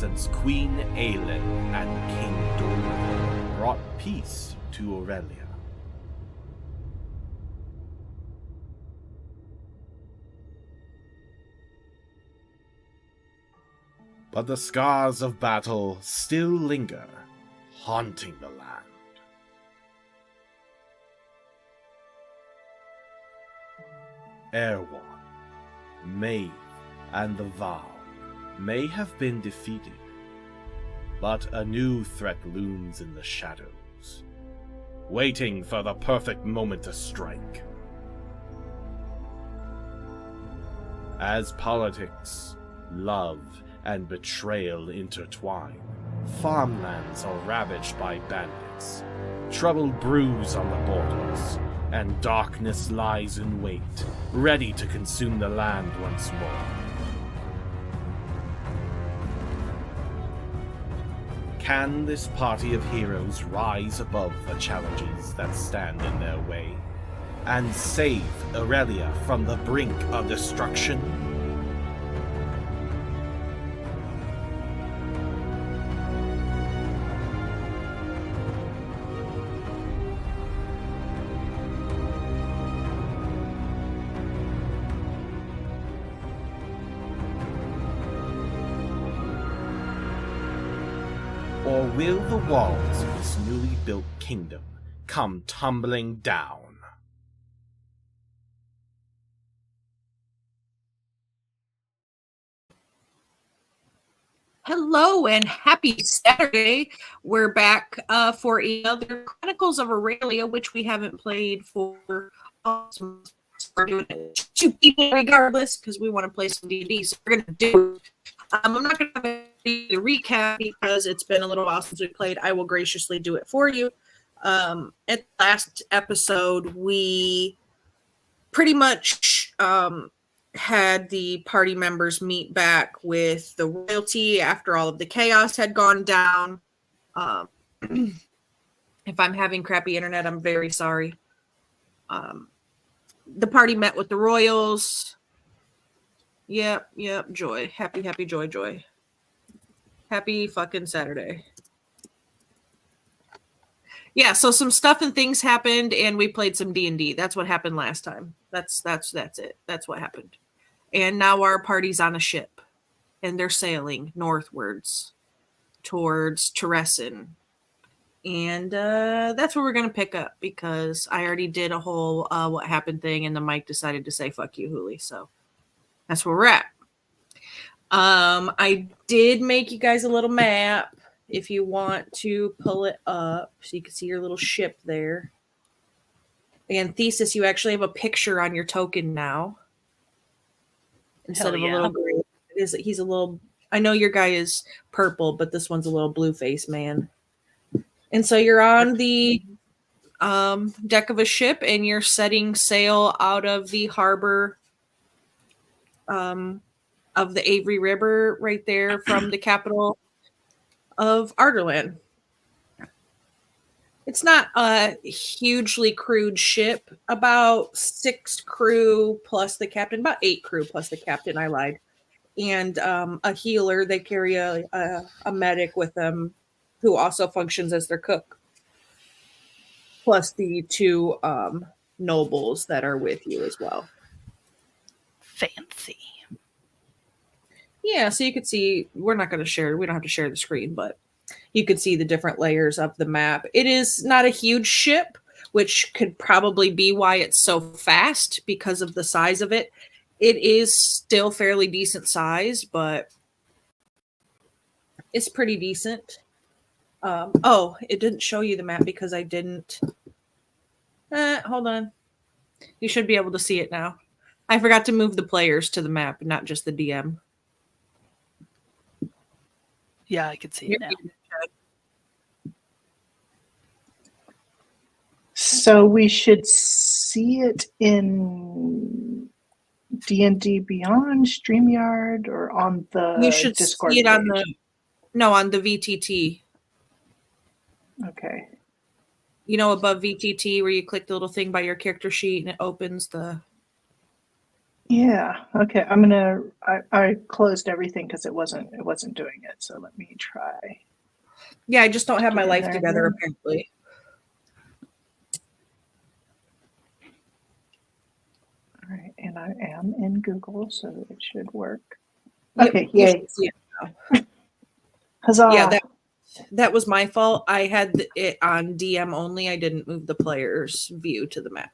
since Queen Aelin and King Doran brought peace to Erilea. But the scars of battle still linger, haunting the land. Erewhon, Maeve, and the Vow may have been defeated, but a new threat looms in the shadows, waiting for the perfect moment to strike. As politics, love, and betrayal intertwine, farmlands are ravaged by bandits, trouble brews on the borders, and darkness lies in wait, ready to consume the land once more. Can this party of heroes rise above the challenges that stand in their way, and save Erilea from the brink of destruction? Or will the walls of this newly built kingdom come tumbling down? Hello and happy Saturday. We're back for another Chronicles of Erilea, which we haven't played for awesome. We're doing it 2 people regardless because we want to play some D&D. So we're going to do it. I'm not going to have a recap because it's been a little while since we played. I will graciously do it for you. At the last episode, we pretty much had the party members meet back with the royalty after all of the chaos had gone down. If I'm having crappy internet, I'm very sorry. The party met with the royals. Yep, joy. Happy, joy. Happy fucking Saturday. Yeah, so some stuff and things happened, and we played some D&D. That's what happened last time. That's it. That's what happened. And now our party's on a ship, and they're sailing northwards towards Teresin. And that's where we're going to pick up, because I already did a whole what happened thing, and the mic decided to say, fuck you, Hooli. So that's where we're at. I did make you guys a little map if you want to pull it up so you can see your little ship there. And Thesis, you actually have a picture on your token now instead of a little green. He's a little, I know your guy is purple, but this one's a little blue face man. And so you're on the deck of a ship, and you're setting sail out of the harbor of the Avery River right there from the capital of Arderland. It's not a hugely crewed ship, about 6 crew plus the captain, about 8 crew plus the captain, I lied. And a healer. They carry a medic with them who also functions as their cook. Plus the 2 nobles that are with you as well. Fancy. Yeah, so you could see, we don't have to share the screen, but you could see the different layers of the map. It is not a huge ship, which could probably be why it's so fast because of the size of it. It is still fairly decent size, but it's pretty decent. It didn't show you the map because I didn't. Hold on. You should be able to see it now. I forgot to move the players to the map, not just the DM. Yeah, I can see it now. So we should see it in D&D Beyond, StreamYard, or on the You should Discord see it on page? on the VTT. Okay. You know, above VTT where you click the little thing by your character sheet and it opens the... Yeah. Okay. I closed everything because it wasn't doing it. So let me try. Yeah, I just don't have my Get in life there together again. apparently. All right, and I am in Google, so it should work. Yep, Okay, you yay. should see it now. Huzzah. Yeah, that was my fault. I had it on DM only. I didn't move the player's view to the map.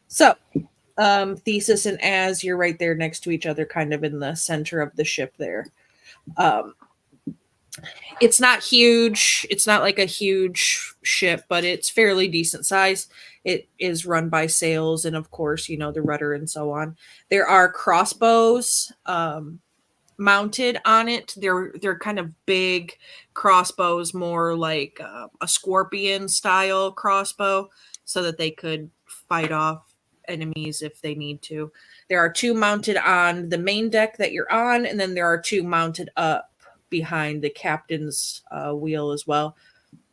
So, Thesis and Az, you're right there next to each other, kind of in the center of the ship there. It's not huge. It's not like a huge ship, but it's fairly decent size. It is run by sails and, of course, you know, the rudder and so on. There are crossbows mounted on it. They're kind of big crossbows, more like a scorpion style crossbow, so that they could fight off enemies if they need to. There are two mounted on the main deck that you're on, and then there are two mounted up behind the captain's wheel as well.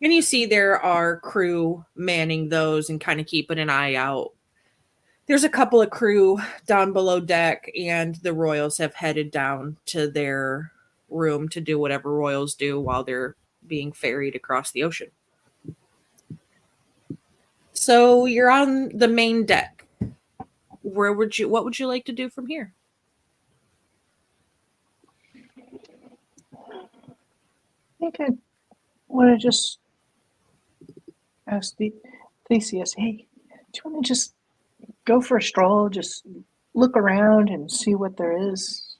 And you see there are crew manning those and kind of keeping an eye out. There's a couple of crew down below deck, and the royals have headed down to their room to do whatever royals do while they're being ferried across the ocean. So you're on the main deck. What would you like to do from here? I think I want to just ask Theseus, hey, do you want to just go for a stroll, just look around and see what there is?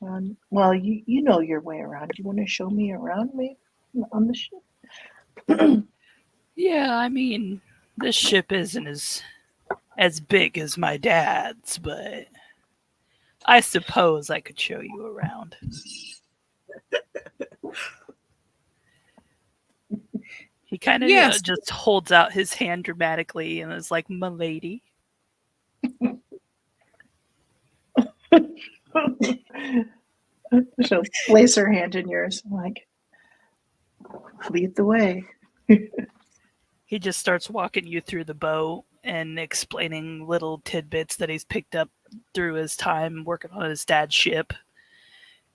Well, you know your way around. Do you want to show me around maybe on the ship? Yeah, I mean, this ship isn't as big as my dad's, but I suppose I could show you around. He kind of Yes. just holds out his hand dramatically and is like, "M'lady." She'll place her hand in yours, like, lead the way. He just starts walking you through the boat and explaining little tidbits that he's picked up through his time working on his dad's ship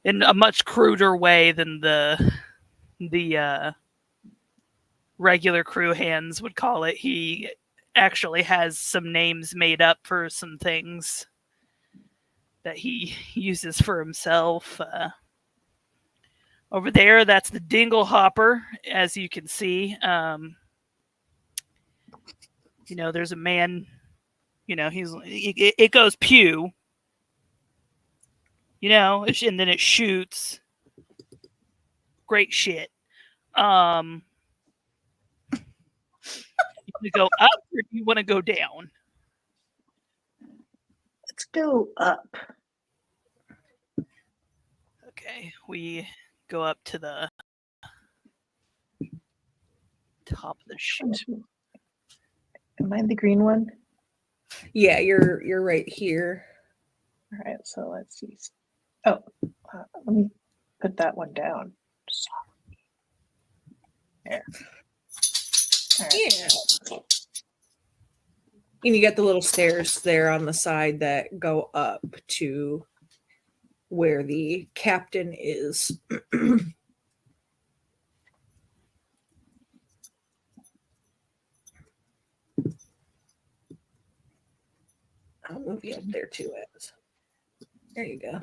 in a much cruder way than the regular crew hands would call it. He actually has some names made up for some things that he uses for himself. Over there, that's the Dingle Hopper, as you can see. You know, there's a man, you know, it goes pew, you know, and then it shoots. Great shit. You want to go up or do you want to go down? Let's go up. Okay, we go up to the top of the ship. Am I the green one? Yeah, you're right here. All right, so let's see. Oh, let me put that one down. There. All right. Yeah. And you got the little stairs there on the side that go up to where the captain is. I'll move you up there too, Ez. There you go.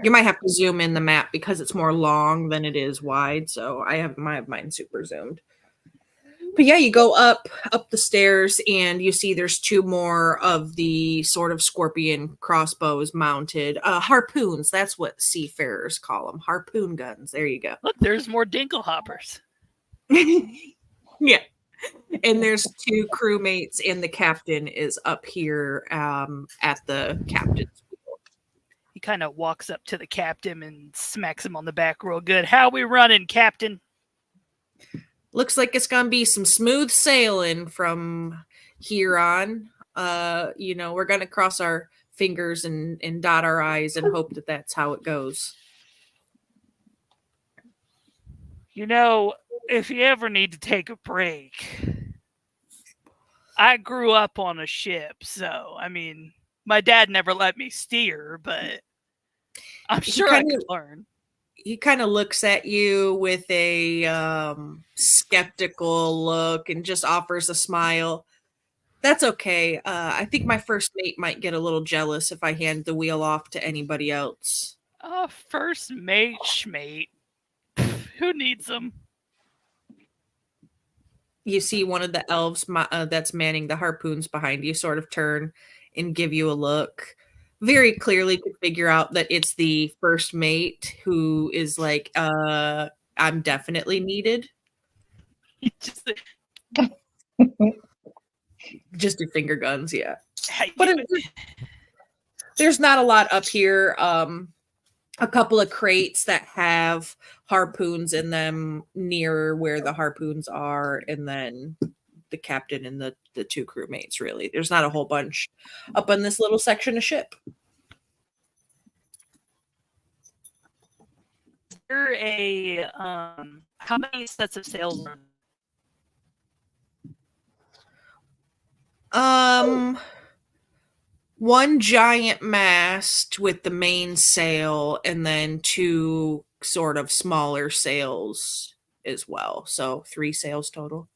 You might have to zoom in the map because it's more long than it is wide. So I have mine super zoomed. But yeah, you go up the stairs and you see there's two more of the sort of scorpion crossbows mounted. Harpoons, that's what seafarers call them. Harpoon guns. There you go. Look, there's more Dingle Hoppers. Yeah. And there's two crewmates and the captain is up here at the captain's wheel. He kind of walks up to the captain and smacks him on the back real good. How we running, Captain? Looks like it's gonna be some smooth sailing from here on. You know, we're gonna cross our fingers and dot our I's and hope that that's how it goes. You know, if you ever need to take a break, I grew up on a ship, so I mean, my dad never let me steer, but I'm sure I could learn. He kind of looks at you with a skeptical look and just offers a smile. That's okay. I think my first mate might get a little jealous if I hand the wheel off to anybody else. First mate, schmate. Who needs them? You see one of the elves that's manning the harpoons behind you sort of turn and give you a look. Very clearly could figure out that it's the first mate who is like, I'm definitely needed. Just do finger guns, yeah. But there's not a lot up here. A couple of crates that have harpoons in them near where the harpoons are, and then the captain and the two crewmates, really. There's not a whole bunch up on this little section of ship. Is there a how many sets of sails are one giant mast with the main sail, and then two sort of smaller sails as well. So 3 sails total.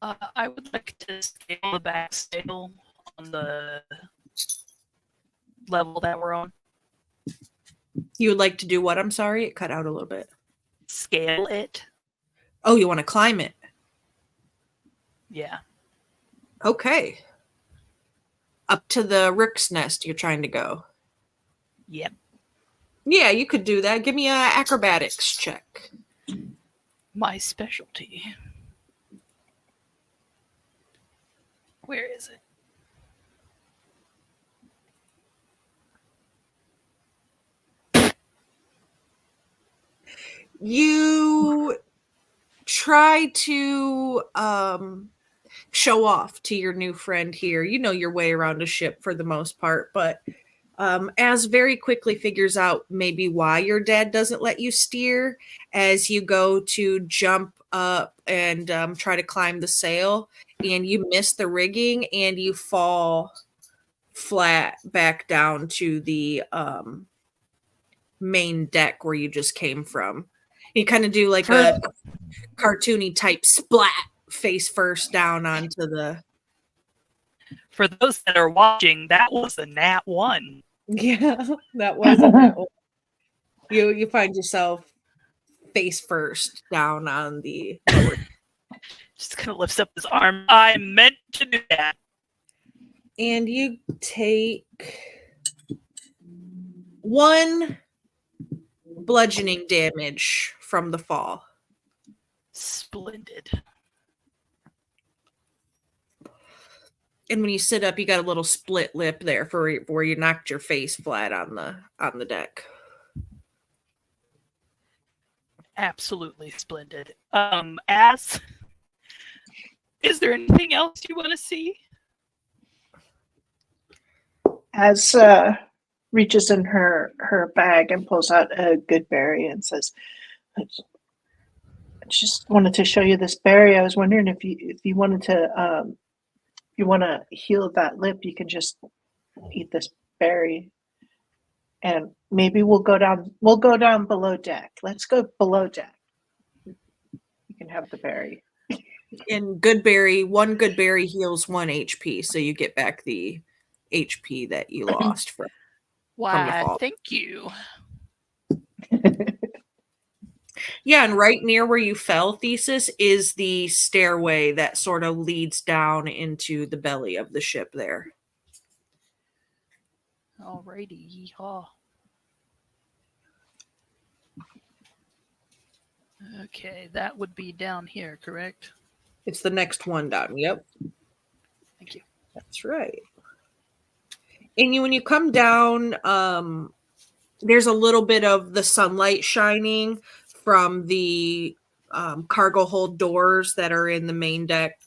I would like to scale the back sail on the level that we're on. You would like to do what? I'm sorry, it cut out a little bit. Scale it. Oh, you want to climb it? Yeah. Okay. Up to the rook's nest you're trying to go. Yep. Yeah, you could do that. Give me an acrobatics check. My specialty. Where is it? You try to show off to your new friend here. You know your way around a ship for the most part, but as very quickly figures out maybe why your dad doesn't let you steer as you go to jump up and try to climb the sail, and you miss the rigging and you fall flat back down to the main deck where you just came from. You kind of do like a cartoony type splat face first down onto the. For those that are watching, that was a nat 1. Yeah, that was a nat 1. You find yourself face first down on the. Just kind of lifts up his arm. I meant to do that. And you take 1 bludgeoning damage from the fall. Splendid. And when you sit up, you got a little split lip there for where you knocked your face flat on the deck. Absolutely splendid. As is there anything else you want to see? As reaches in her bag and pulls out a good berry and says, "I just wanted to show you this berry. I was wondering if you wanted to you want to heal that lip, you can just eat this berry, and maybe we'll go down below deck. Let's go below deck. You can have the berry." And good berry, 1 good berry heals 1 HP, so you get back the HP that you lost from the Why, fall. thank you. Yeah, and right near where you fell, Thesis, is the stairway that sort of leads down into the belly of the ship there. Alrighty, yeehaw. Okay, that would be down here, correct? It's the next one down. Yep. Thank you. That's right. And when you come down, there's a little bit of the sunlight shining from the cargo hold doors that are in the main deck.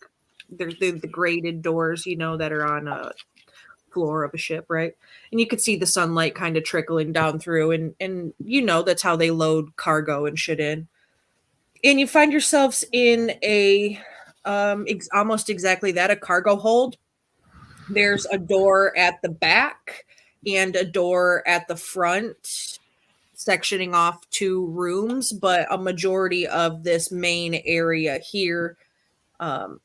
They're the graded doors, that are on a floor of a ship, right? And you could see the sunlight kind of trickling down through, and that's how they load cargo and shit in. And you find yourselves in a almost exactly that, a cargo hold. There's a door at the back and a door at the front, sectioning off 2 rooms, but a majority of this main area here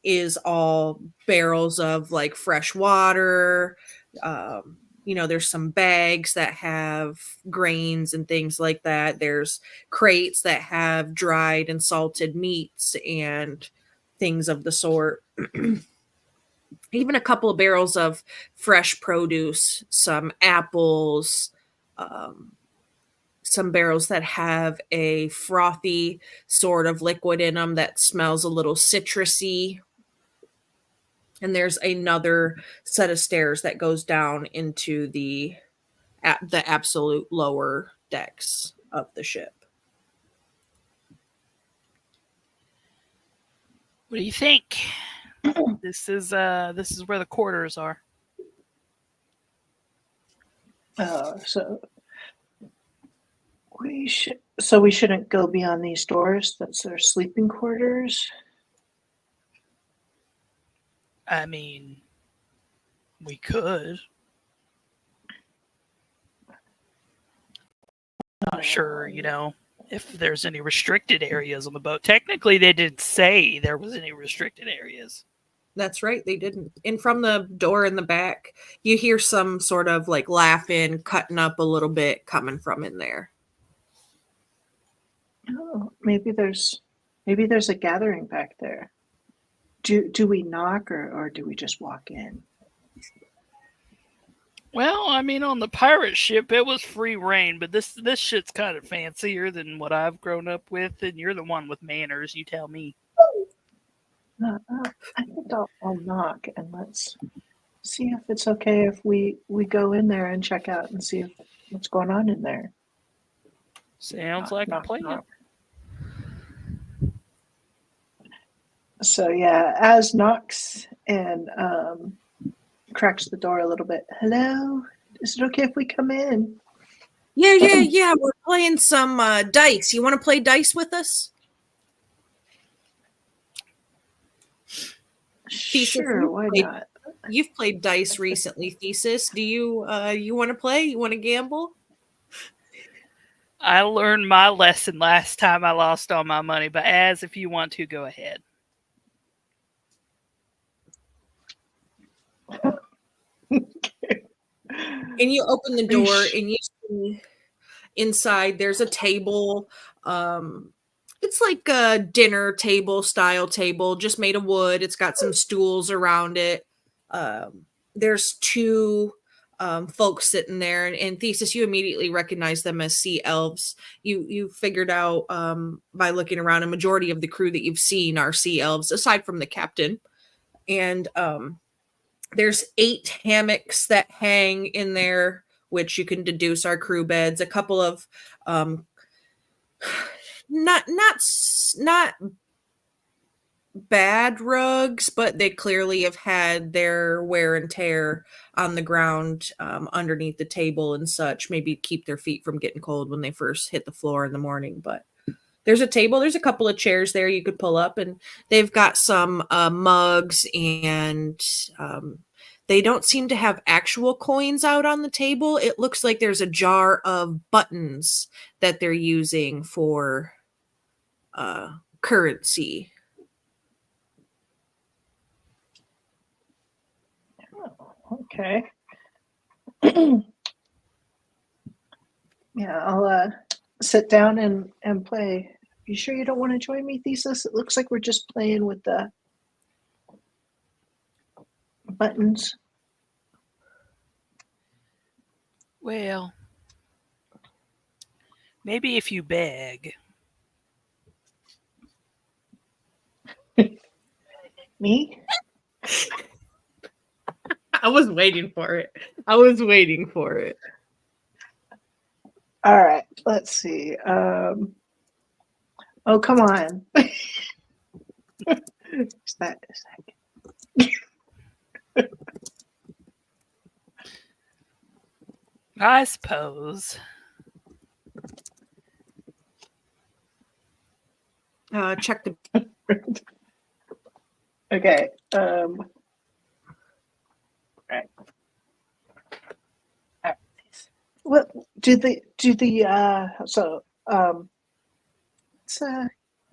is all barrels of like fresh water. There's some bags that have grains and things like that. There's crates that have dried and salted meats and things of the sort. Even a couple of barrels of fresh produce, some apples, some barrels that have a frothy sort of liquid in them that smells a little citrusy. And there's another set of stairs that goes down into the absolute lower decks of the ship. What do you think? This is where the quarters are. So we shouldn't go beyond these doors. That's their sleeping quarters. I mean, we could. Not sure, if there's any restricted areas on the boat. Technically, they didn't say there was any restricted areas. That's right, they didn't. And from the door in the back, you hear some sort of like laughing, cutting up a little bit coming from in there. Oh, maybe there's a gathering back there. Do we knock or do we just walk in? Well, I mean, on the pirate ship, it was free reign, but this shit's kind of fancier than what I've grown up with, and you're the one with manners. You tell me. I think I'll knock and let's see if it's okay if we go in there and check out and see what's going on in there. Sounds like a plan. Knock. So yeah, Az knocks and cracks the door a little bit. Hello, is it okay if we come in? Yeah. We're playing some dice. You want to play dice with us? Sure, why not? You've played dice recently, Thesis. Do you want to play? You want to gamble? I learned my lesson last time I lost all my money, but Az, if you want to, go ahead. And you open the door and you see inside there's a table. It's like a dinner table style table, just made of wood. It's got some stools around it. There's 2 folks sitting there, and Thesis, you immediately recognize them as sea elves. You figured out by looking around, a majority of the crew that you've seen are sea elves, aside from the captain. And there's 8 hammocks that hang in there, which you can deduce are crew beds. A couple of not bad rugs, but they clearly have had their wear and tear on the ground underneath the table and such, maybe keep their feet from getting cold when they first hit the floor in the morning. But there's a table, there's a couple of chairs there you could pull up, and they've got some mugs, and they don't seem to have actual coins out on the table. It looks like there's a jar of buttons that they're using for currency. Okay. Yeah, I'll sit down and play. You sure you don't want to join me, Thesis? It looks like we're just playing with the buttons. Well, maybe if you beg. Me? I was waiting for it. All right, let's see. Oh, come on. Is that I suppose. Check the Okay. Right. What let's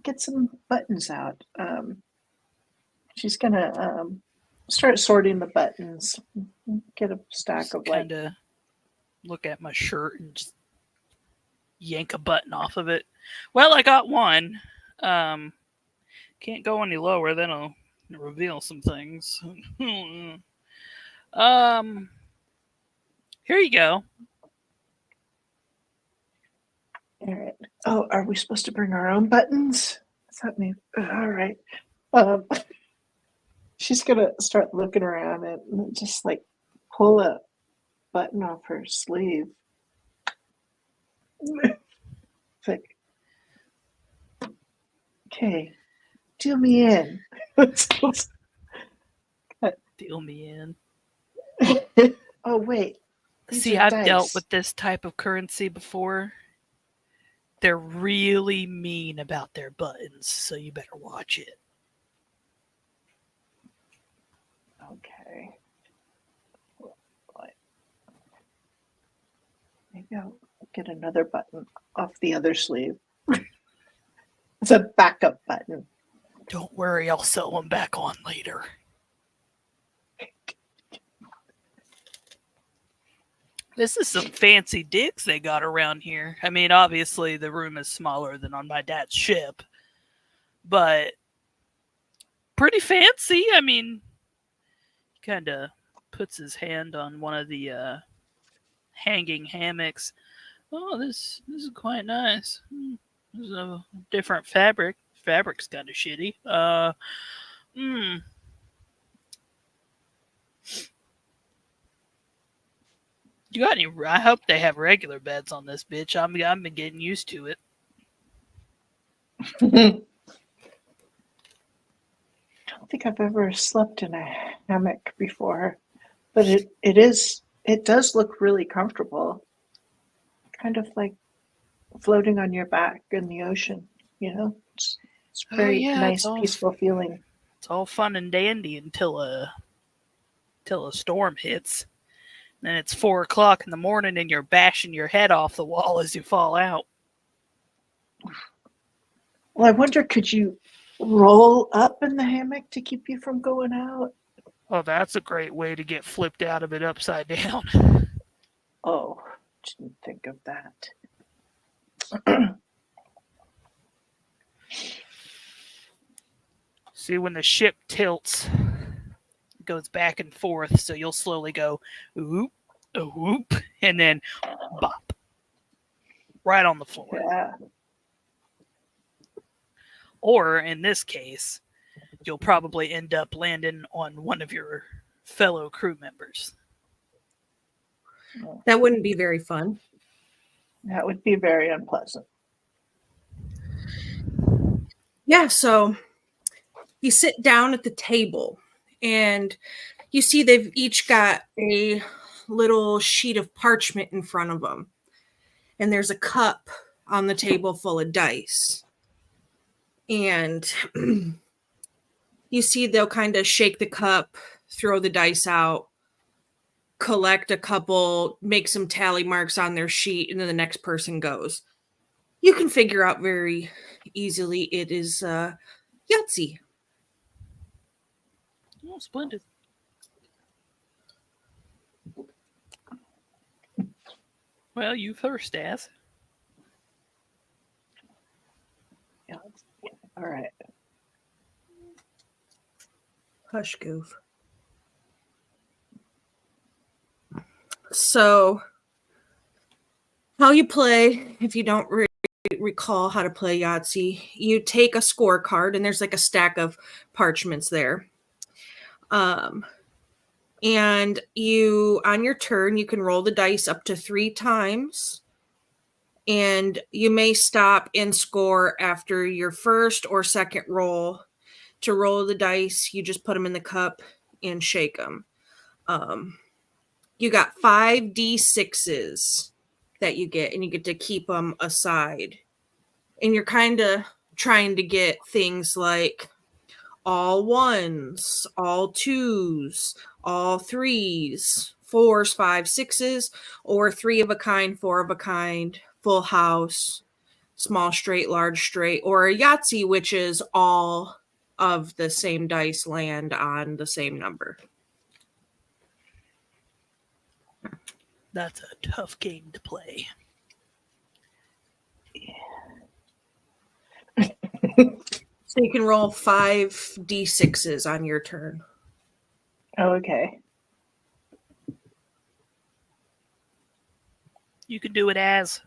get some buttons out. She's gonna start sorting the buttons. Get a stack of like. Kind of look at my shirt and just yank a button off of it. Well, I got one. Can't go any lower, then I'll reveal some things. Here you go. All right. Oh, are we supposed to bring our own buttons? Does that mean? All right. She's gonna start looking around and just like pull a button off her sleeve. It's like, okay, deal me in. Deal me in. Oh wait. See, I've dealt with this type of currency before. They're really mean about their buttons, so you better watch it. Okay. Maybe I'll get another button off the other sleeve. It's a backup button. Don't worry, I'll sew them back on later. This is some fancy digs they got around here. I mean, obviously the room is smaller than on my dad's ship, but pretty fancy. I mean, he kind of puts his hand on one of the hanging hammocks. Oh, this is quite nice. This is a different fabric. Fabric's kind of shitty. You got any? I hope they have regular beds on this bitch. I've been getting used to it. I don't think I've ever slept in a hammock before, but it does look really comfortable. Kind of like floating on your back in the ocean, you know? It's very nice, peaceful feeling. It's all fun and dandy until a storm hits. Then it's 4:00 in the morning and you're bashing your head off the wall as you fall out. Well, I wonder, could you roll up in the hammock to keep you from going out? Oh, that's a great way to get flipped out of it upside down. Oh, didn't think of that. See, when the ship tilts, it goes back and forth, so you'll slowly go, whoop, a whoop, and then bop. Right on the floor. Yeah. Or, in this case, you'll probably end up landing on one of your fellow crew members. That wouldn't be very fun. That would be very unpleasant. Yeah, so you sit down at the table and you see they've each got a little sheet of parchment in front of them. And there's a cup on the table full of dice. And you see they'll kind of shake the cup, throw the dice out, collect a couple, make some tally marks on their sheet, and then the next person goes. You can figure out very easily it is Yahtzee. Oh, splendid. Well, you first, Ass. Yeah. All right. Hush, goof. So, how you play, if you don't recall how to play Yahtzee, you take a scorecard, and there's like a stack of parchments there. And you, on your turn, you can roll the dice up to 3 times. And you may stop and score after your first or second roll. To roll the dice, you just put them in the cup and shake them. You got 5 D6s that you get, and you get to keep them aside. And you're kind of trying to get things like all ones, all twos, all threes, fours, five, sixes, or three of a kind, four of a kind, full house, small straight, large straight, or a Yahtzee, which is all of the same dice land on the same number. That's a tough game to play. So you can roll 5d6s on your turn. Oh, okay. You can do it as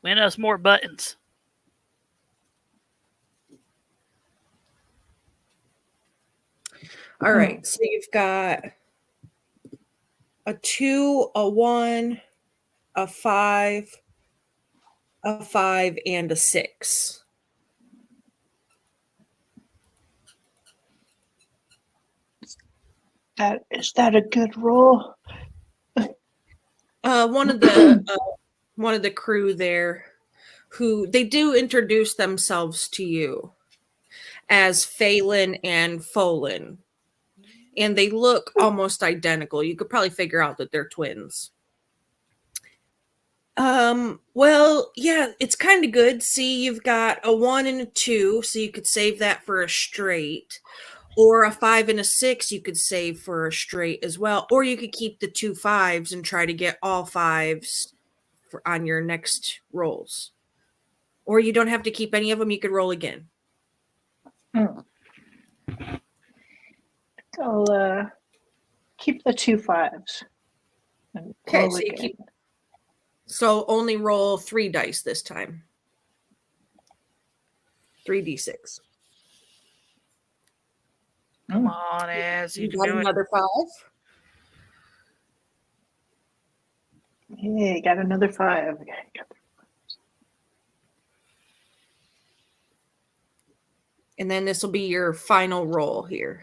win us more buttons. All right, so you've got a 2, a 1, a 5, and a 6. Is that a good roll? One of the crew there, who they do introduce themselves to you as Phelan and Pholin, and they look almost identical. You could probably figure out that they're twins. Well, yeah, it's kind of good. See, you've got a 1 and a 2, so you could save that for a straight. Or a 5 and a 6 you could save for a straight as well. Or you could keep the 2 5s and try to get all 5s on your next rolls. Or you don't have to keep any of them. You could roll again. I'll keep the 2 5s. Okay, so you keep. So only roll 3 dice this time. 3d6. Come on, Az, you You can got do it. another 5. Yeah, got another 5. And then this will be your final roll here.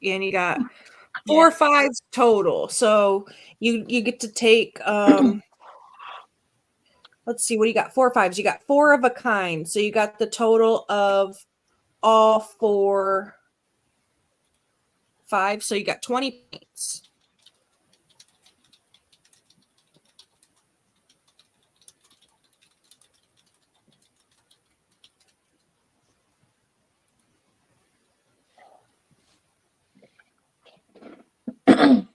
And you got 4 5s total. So you get to take let's see, what do you got? 4 5s. You got 4 of a kind. So you got the total of all 4 5. So you got 20 points. I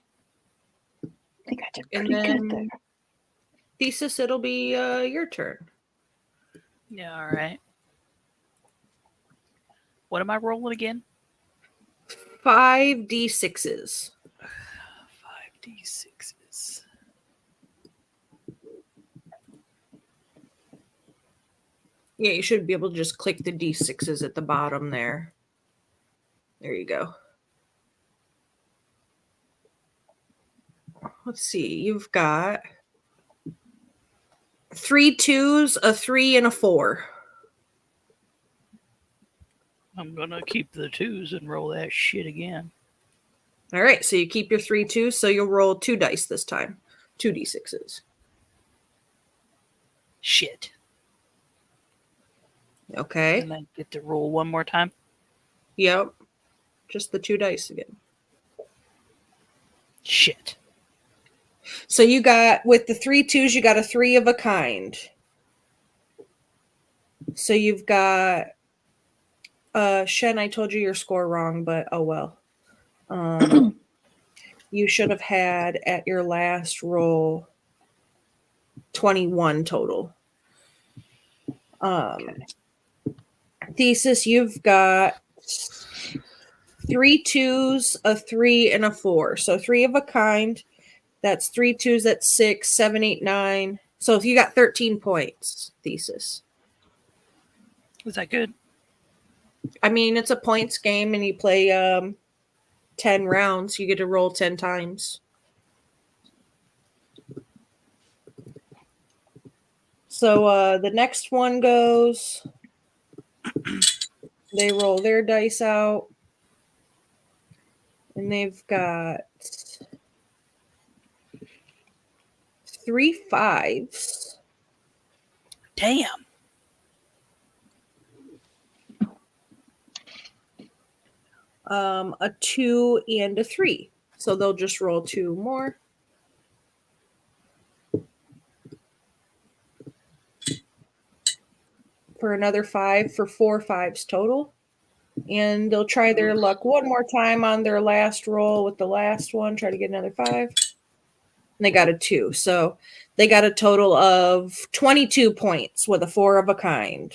think I did And pretty good then there. Thesis, it'll be your turn. Yeah, all right. What am I rolling again? 5d6s. 5d6s. Yeah, you should be able to just click the d6s at the bottom there. There you go. Let's see. You've got 3 2s, a 3, and a 4. I'm going to keep the 2s and roll that shit again. All right, so you keep your 3 2s, so you'll roll 2 dice this time. 2d6s. Shit. Okay. And I get to roll one more time? Yep. Just the 2 dice again. Shit. So you got, with the 3 2s, you got a 3 of a kind. So you've got, Shen, I told you your score wrong, but oh well. You should have had at your last roll 21 total. Thesis, you've got 3 2s, a 3, and a 4. So 3 of a kind. That's 3 2s, that's 6, 7, 8, 9. So if you got 13 points, Thesis. Was that good? I mean, it's a points game and you play 10 rounds. You get to roll 10 times. So the next one goes. They roll their dice out. And they've got 3 5s. Damn. A 2 and a 3. So they'll just roll 2 more. For another 5 for 4 5s total. And they'll try their luck one more time on their last roll with the last one. Try to get another 5. And they got a 2. So they got a total of 22 points with a 4 of a kind.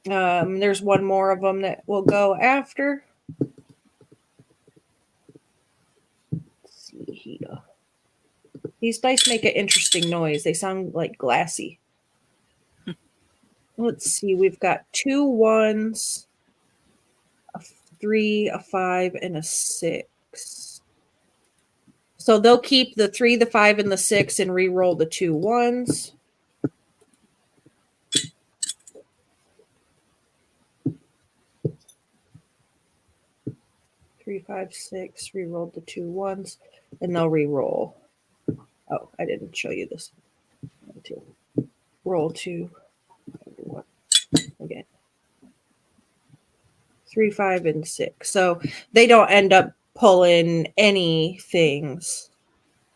There's one more of them that will go after. Let's see here. These dice make an interesting noise. They sound like glassy. Let's see. We've got 2 1s, a 3, a 5, and a 6. So they'll keep the 3, the 5, and the 6 and re-roll the 2 1s. Three, 5, 6, re-rolled the 2 1s, and they'll re-roll. Oh, I didn't show you this. 2. Roll 2. Again. 3, 5, and 6. So they don't end up pulling any things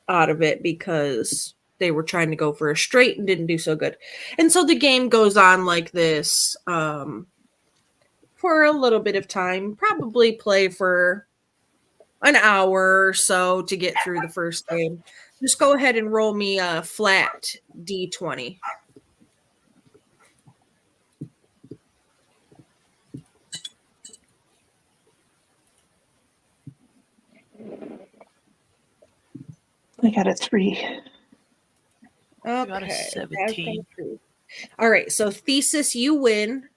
out of it because they were trying to go for a straight and didn't do so good. And so the game goes on like this for a little bit of time. Probably play for an hour or so to get through the first game. Just go ahead and roll me a flat D20. I got a 3. Got a Okay. 17. All right. So Thesis, you win.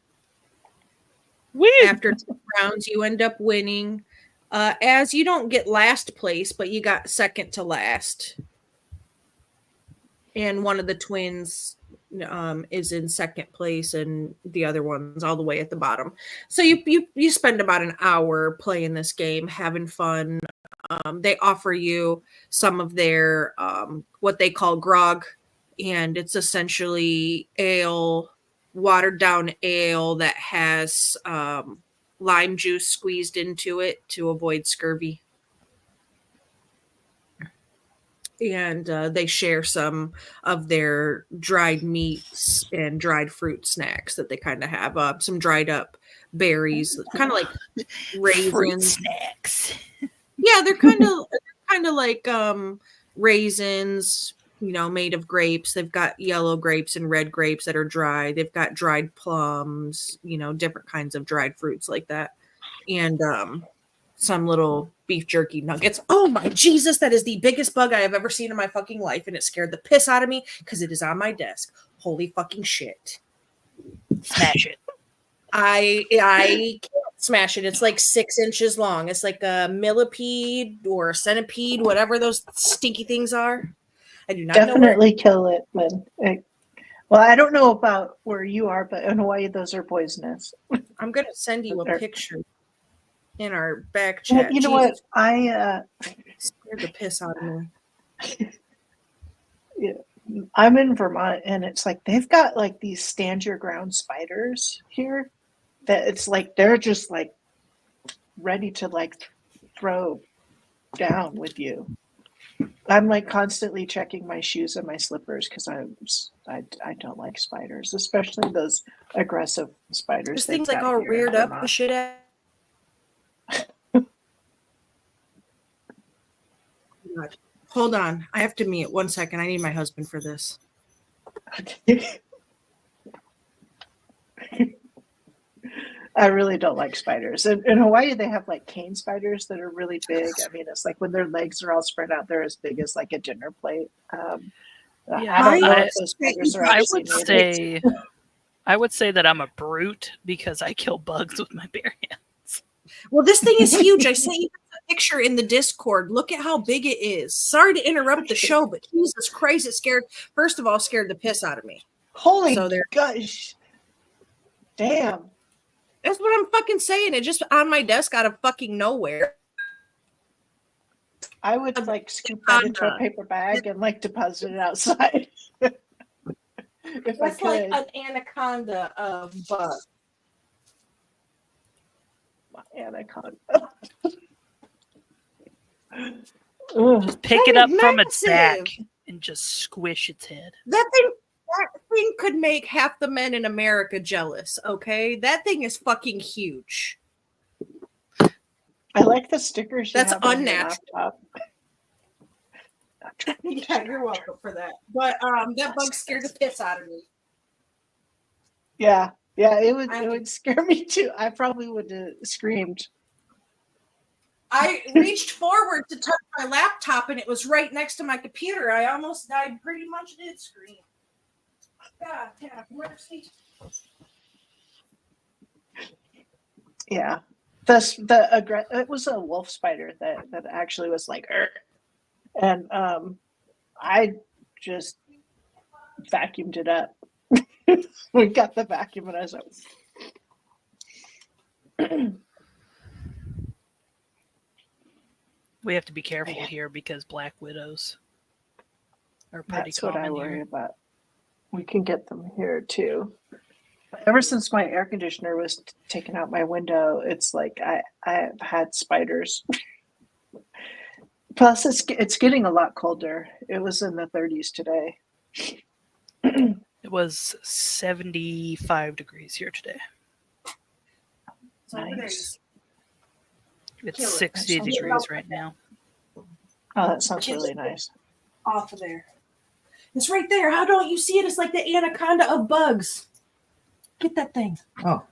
Woo! After 2 rounds, you end up winning. As you don't get last place, but you got second to last. And one of the twins is in second place, and the other one's all the way at the bottom. So you spend about an hour playing this game, having fun. They offer you some of their what they call grog, and it's essentially ale, watered down ale that has lime juice squeezed into it to avoid scurvy. And they share some of their dried meats and dried fruit snacks that they kind of have. Some dried up berries, kind of like raisins. Fruit snacks. Yeah, they're kind of like raisins, made of grapes. They've got yellow grapes and red grapes that are dry. They've got dried plums, different kinds of dried fruits like that. And some little beef jerky nuggets. Oh my Jesus, that is the biggest bug I have ever seen in my fucking life, and it scared the piss out of me because it is on my desk. Holy fucking shit. Smash it. I can't smash it. It's like 6 inches long. It's like a millipede or a centipede, whatever those stinky things are. I do not Definitely kill it. Well, I don't know about where you are, but in Hawaii, those are poisonous. I'm going to send you a picture in our back Well, chat. you know what? I scared the piss out of me. I'm in Vermont, and it's like they've got like these stand your ground spiders here that it's like they're just like ready to like throw down with you. I'm like constantly checking my shoes and my slippers because I don't like spiders, especially those aggressive spiders. There's things like all reared up and shit at. Hold on. I have to mute 1 second. I need my husband for this. I really don't like spiders. In Hawaii, they have like cane spiders that are really big. I mean, it's like when their legs are all spread out, they're as big as like a dinner plate. Yeah, I don't know if those spiders are actually I would say that I'm a brute because I kill bugs with my bare hands. Well, this thing is huge. I sent you a picture in the Discord. Look at how big it is. Sorry to interrupt the show, but Jesus Christ, it scared the piss out of me. Holy gosh. Damn. That's what I'm fucking saying. It just on my desk out of fucking nowhere. I would like scoop that into a paper bag and like deposit it outside. If That's I like could. an anaconda of bug. Anaconda. Just pick it up from its back and just squish its head. That thing could make half the men in America jealous, okay? That thing is fucking huge. I like the stickers you That's have on your unnatural. laptop. Yeah, you're welcome for that. But that bug scared the piss out of me. Yeah, it would scare me too. I probably would have screamed. I reached forward to touch my laptop and it was right next to my computer. I almost died. Pretty much did scream. God, yeah, mercy. Yeah, it was a wolf spider that actually was like, "Arr." And I just vacuumed it up. We got the vacuum and I was like, We have to be careful here because black widows are pretty that's common what I worry here. about. We can get them here too. Ever since my air conditioner was taken out my window, it's like I've had spiders. Plus, it's getting a lot colder. It was in the 30s today. It was 75 degrees here today. Nice. It's 60 degrees right now. Oh, that sounds really nice. Off of there. It's right there. How don't you see it? It's like the anaconda of bugs. Get that thing. Oh,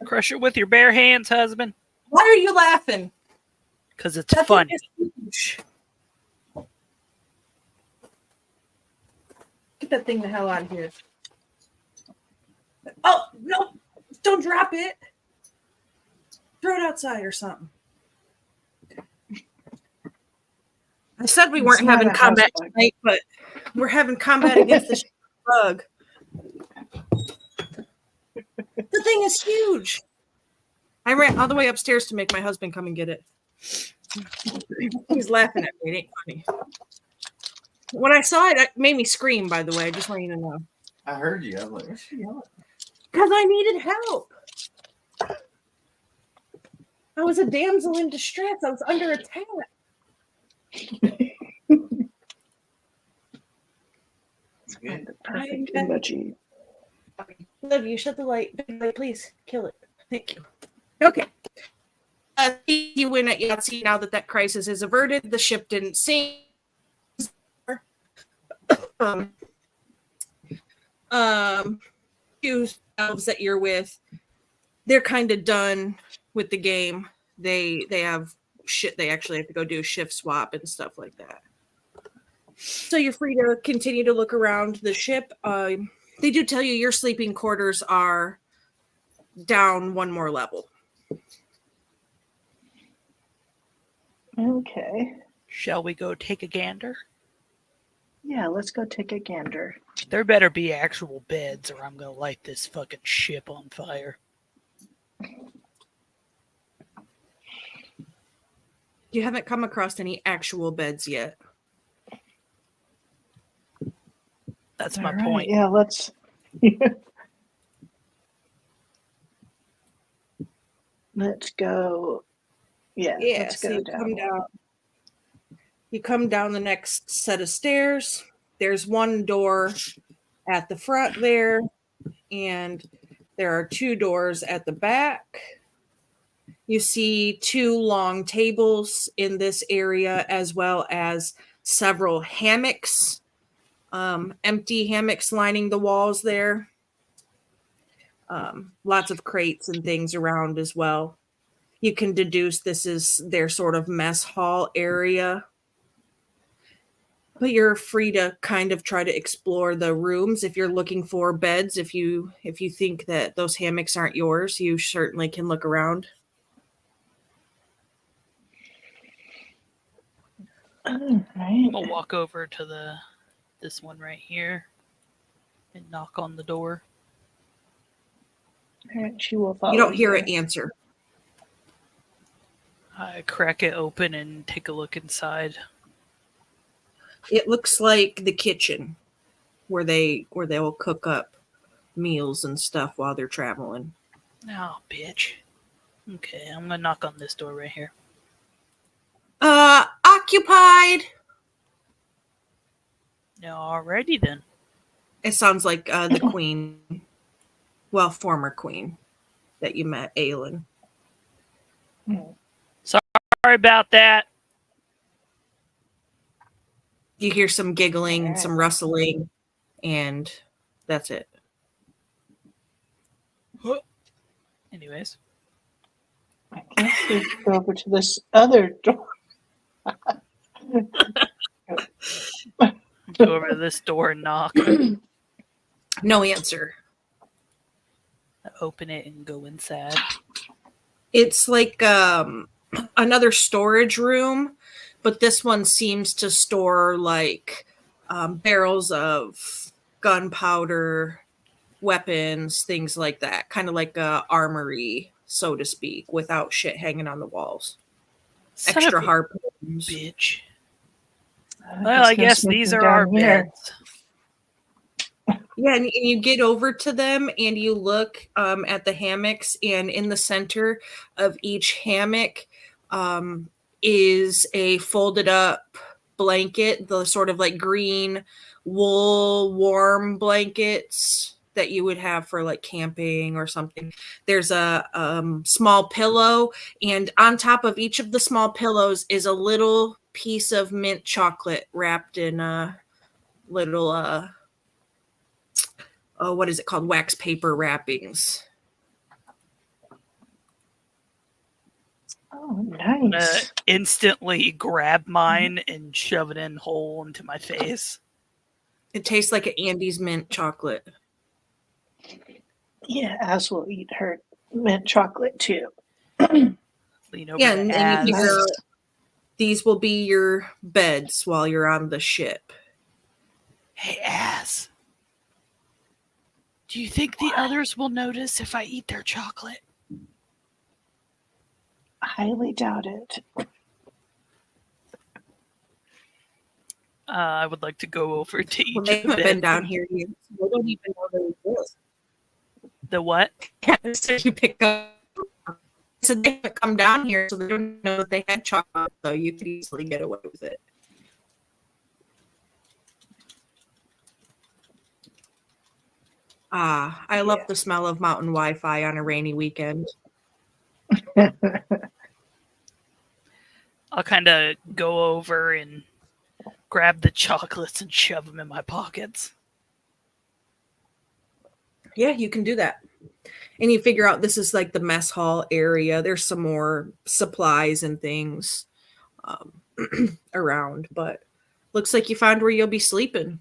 Crush it with your bare hands, husband. Why are you laughing? Because it's That funny. thing is huge. Get that thing the hell out of here. Oh, no. Don't drop it. Throw it outside or something. I said we weren't having combat tonight, but we're having combat against this bug. The thing is huge. I ran all the way upstairs to make my husband come and get it. He's laughing at me. It ain't funny. When I saw it, it made me scream, by the way. I just want you to know. I heard you. I was like, what's she yelling? Because I needed help. I was a damsel in distress. I was under attack. It's good. The perfect emoji. Love you. Shut the light. Please kill it. Thank you. Okay. You win at Yahtzee now that crisis is averted. The ship didn't sink. Two elves that you're with, they're kind of done with the game. They have shit they actually have to go do a shift swap and stuff like that. So you're free to continue to look around the ship. They do tell you your sleeping quarters are down one more level. Okay. Shall we go take a gander? Yeah, let's go take a gander. There better be actual beds or I'm going to light this fucking ship on fire. You haven't come across any actual beds yet. That's my All right, point. Yeah, let's. Let's go. Yeah, let's so go you down. come down. You come down the next set of stairs. There's one door at the front there, and there are two doors at the back. You see two long tables in this area, as well as several hammocks, empty hammocks lining the walls there. Lots of crates and things around as well. You can deduce this is their sort of mess hall area. But you're free to kind of try to explore the rooms if you're looking for beds. If you think that those hammocks aren't yours, you certainly can look around. All right. We'll walk over to this one right here and knock on the door. All right, she will follow. You don't hear an answer. I crack it open and take a look inside. It looks like the kitchen where they'll cook up meals and stuff while they're traveling. Oh, bitch. Okay, I'm gonna knock on this door right here. Occupied. Alrighty then. It sounds like the queen, well, former queen that you met, Aelin. Sorry about that. You hear some giggling, Alright. some rustling, and that's it. Anyways, I guess we go over to this other door. go over to this door and knock. No answer. Open it and go inside. It's like another storage room, but this one seems to store like barrels of gunpowder, weapons, things like that. Kind of like a armory, so to speak, without shit hanging on the walls. Son Extra of a harpoons. bitch. Well, I guess these are our beds. Yeah, and you get over to them and you look at the hammocks, and in the center of each hammock is a folded up blanket, the sort of like green wool warm blankets that you would have for like camping or something. There's a small pillow, and on top of each of the small pillows is a little piece of mint chocolate wrapped in a little what is it called? Wax paper wrappings. Oh, nice. Instantly grab mine and shove it in whole into my face. It tastes like an Andes mint chocolate. Yeah, as will eat her mint chocolate too. Lean over Yeah, to and you Az. figure out these will be your beds while you're on the ship. Hey, Az. Do you think the others will notice if I eat their chocolate? Highly doubt it. I would like to go over to Well, each they of the haven't been beds. down here yet. So they don't even know they exist. The what? So you pick up. So they haven't come down here, so they don't know that they had chocolate. So you could easily get away with it. I love the smell of mountain Wi-Fi on a rainy weekend. I'll kind of go over and grab the chocolates and shove them in my pockets. Yeah, you can do that. And you figure out this is like the mess hall area. There's some more supplies and things around, but looks like you found where you'll be sleeping.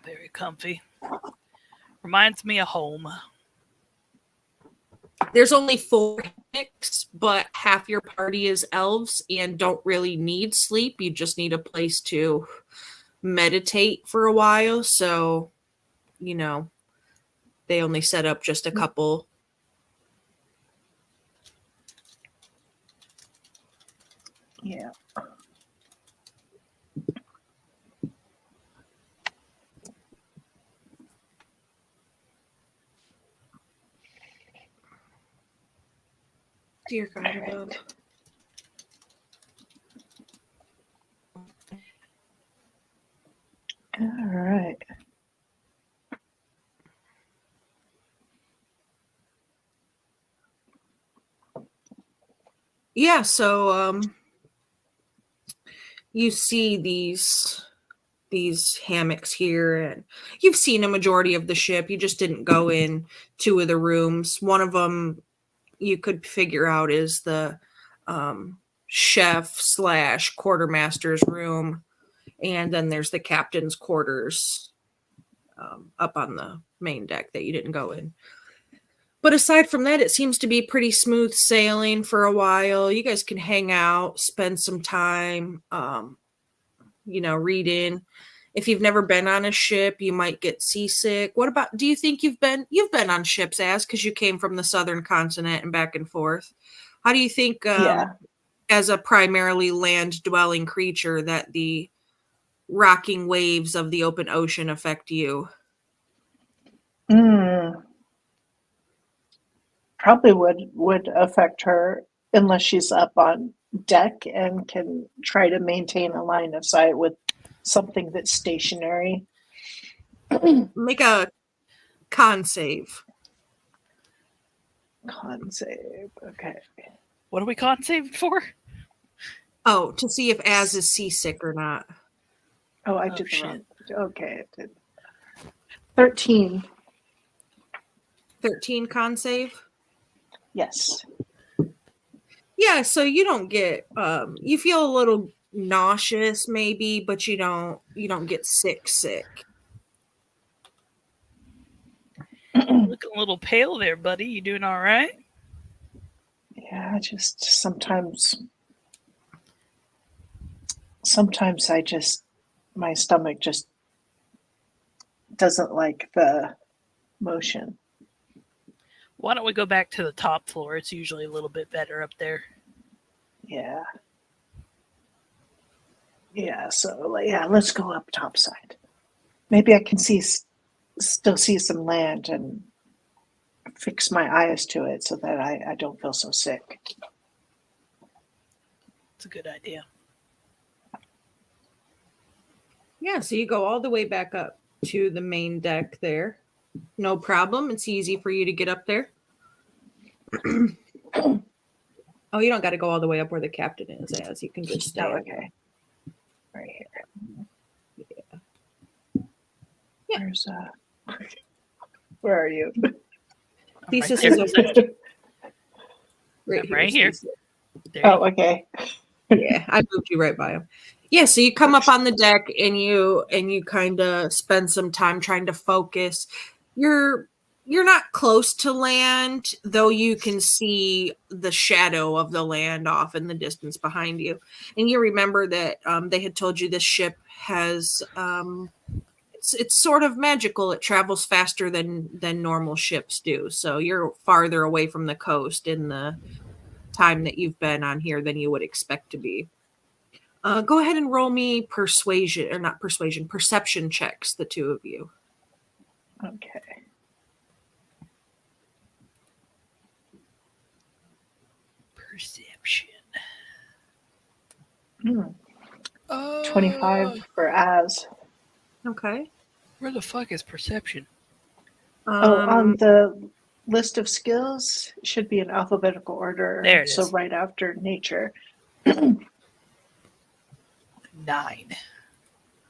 Very comfy. Reminds me of home. There's only 4 hammocks, but half your party is elves and don't really need sleep. You just need a place to meditate for a while. So, you know, they only set up just a couple. Yeah. Dear God above. All right. Yeah, so you see these hammocks here, and you've seen a majority of the ship. You just didn't go in 2 of the rooms. One of them you could figure out is the chef / quartermaster's room, and then there's the captain's quarters up on the main deck that you didn't go in. But aside from that, it seems to be pretty smooth sailing for a while. You guys can hang out, spend some time, reading. if you've never been on a ship, you might get seasick. What about, do you think you've been on ships, because you came from the southern continent and back and forth? How do you think, Yeah. as a primarily land dwelling creature, that the rocking waves of the open ocean affect you? Probably would affect her unless she's up on deck and can try to maintain a line of sight with something that's stationary. Make a con save. Con save. Okay. What are we con saved for? Oh, to see if Az is seasick or not. Oh, I Oh, did the shit. wrong. Okay, I did. 13. 13 con save. Yes. Yeah, so you don't get you feel a little nauseous maybe, but you don't get sick. Looking a little pale there, buddy. You doing all right? Yeah, just sometimes I just, my stomach just doesn't like the motion. Why don't we go back to the top floor? It's usually a little bit better up there. Yeah. Yeah, so yeah, let's go up topside. Maybe I can still see some land and fix my eyes to it so that I don't feel so sick. It's a good idea. Yeah, so you go all the way back up to the main deck there. No problem. It's easy for you to get up there. Oh, you don't got to go all the way up where the captain is, as you can just stay. Oh, okay. Right here. Yeah. Where's where are you? Thesis right is there. over Right here. Thesis. There you Oh, okay. Yeah, I moved you right by him. Yeah, so you come up on the deck and you kind of spend some time trying to focus. You're not close to land, though you can see the shadow of the land off in the distance behind you. And you remember that they had told you this ship has it's sort of magical. It travels faster than normal ships do. So you're farther away from the coast in the time that you've been on here than you would expect to be. Go ahead and roll me perception checks, the two of you. Okay. Perception. 25 for Az. Okay. Where the fuck is perception? On the list of skills, it should be in alphabetical order. There it so is. right after nature. 9.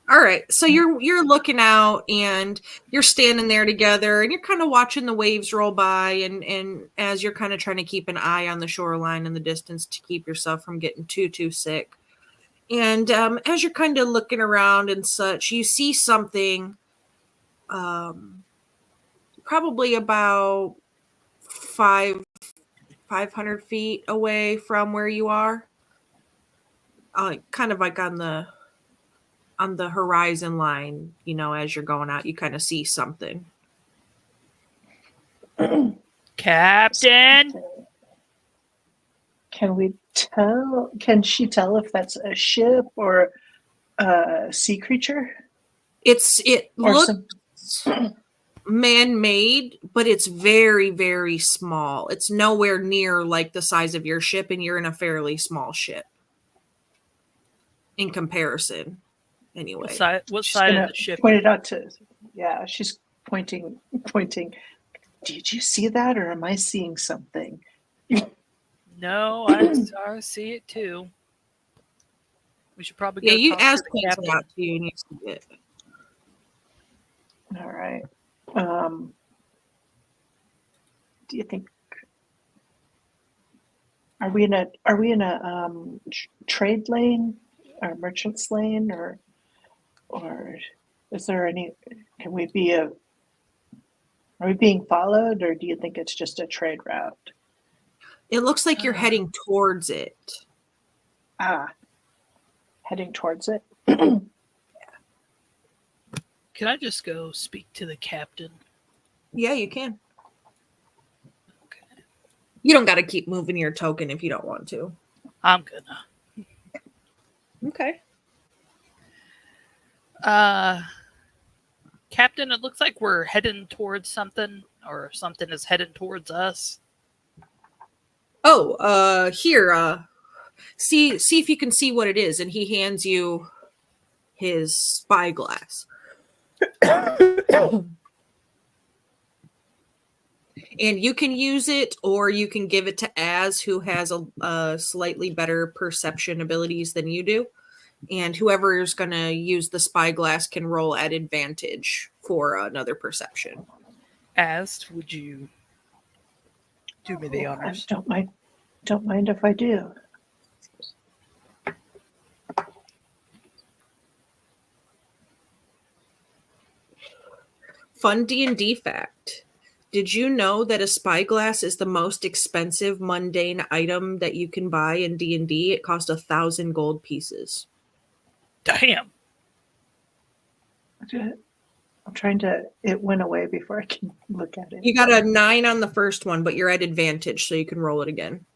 All right. So you're looking out and you're standing there together and you're kind of watching the waves roll by and as you're kind of trying to keep an eye on the shoreline in the distance to keep yourself from getting too sick. And as you're kind of looking around and such, you see something probably about 500 feet away from where you are. Kind of like on the horizon line, as you're going out, you kind of see something. Captain! Can she tell if that's a ship or a sea creature? It Or looks man-made, but it's very, very small. It's nowhere near like the size of your ship, and you're in a fairly small ship in comparison. Anyway, What She's side gonna of the ship? point it out to, yeah, she's pointing. Did you see that, or am I seeing something? No, I see it too. We should probably go you talk asked to the points captain. out to you, and you see it. All right. Do you think? Are we in a trade lane, or merchant's lane, or is there any? Are we being followed, or do you think it's just a trade route? It looks like you're heading towards it. Heading towards it. Can I just go speak to the captain? Yeah, you can. Okay. You don't got to keep moving your token if you don't want to. I'm gonna. Okay. Captain, it looks like we're heading towards something, or something is heading towards us. Oh, here, see if you can see what it is, and he hands you his spyglass. And you can use it, or you can give it to Az, who has a slightly better perception abilities than you do. And whoever is going to use the spyglass can roll at advantage for another perception. Az, would you do me the honors? Don't mind if I do. Fun D&D fact. Did you know that a spyglass is the most expensive mundane item that you can buy in D&D? It costs 1,000 gold pieces. Damn. I'm trying to. It went away before I can look at it. You got a 9 on the first one, but you're at advantage, so you can roll it again.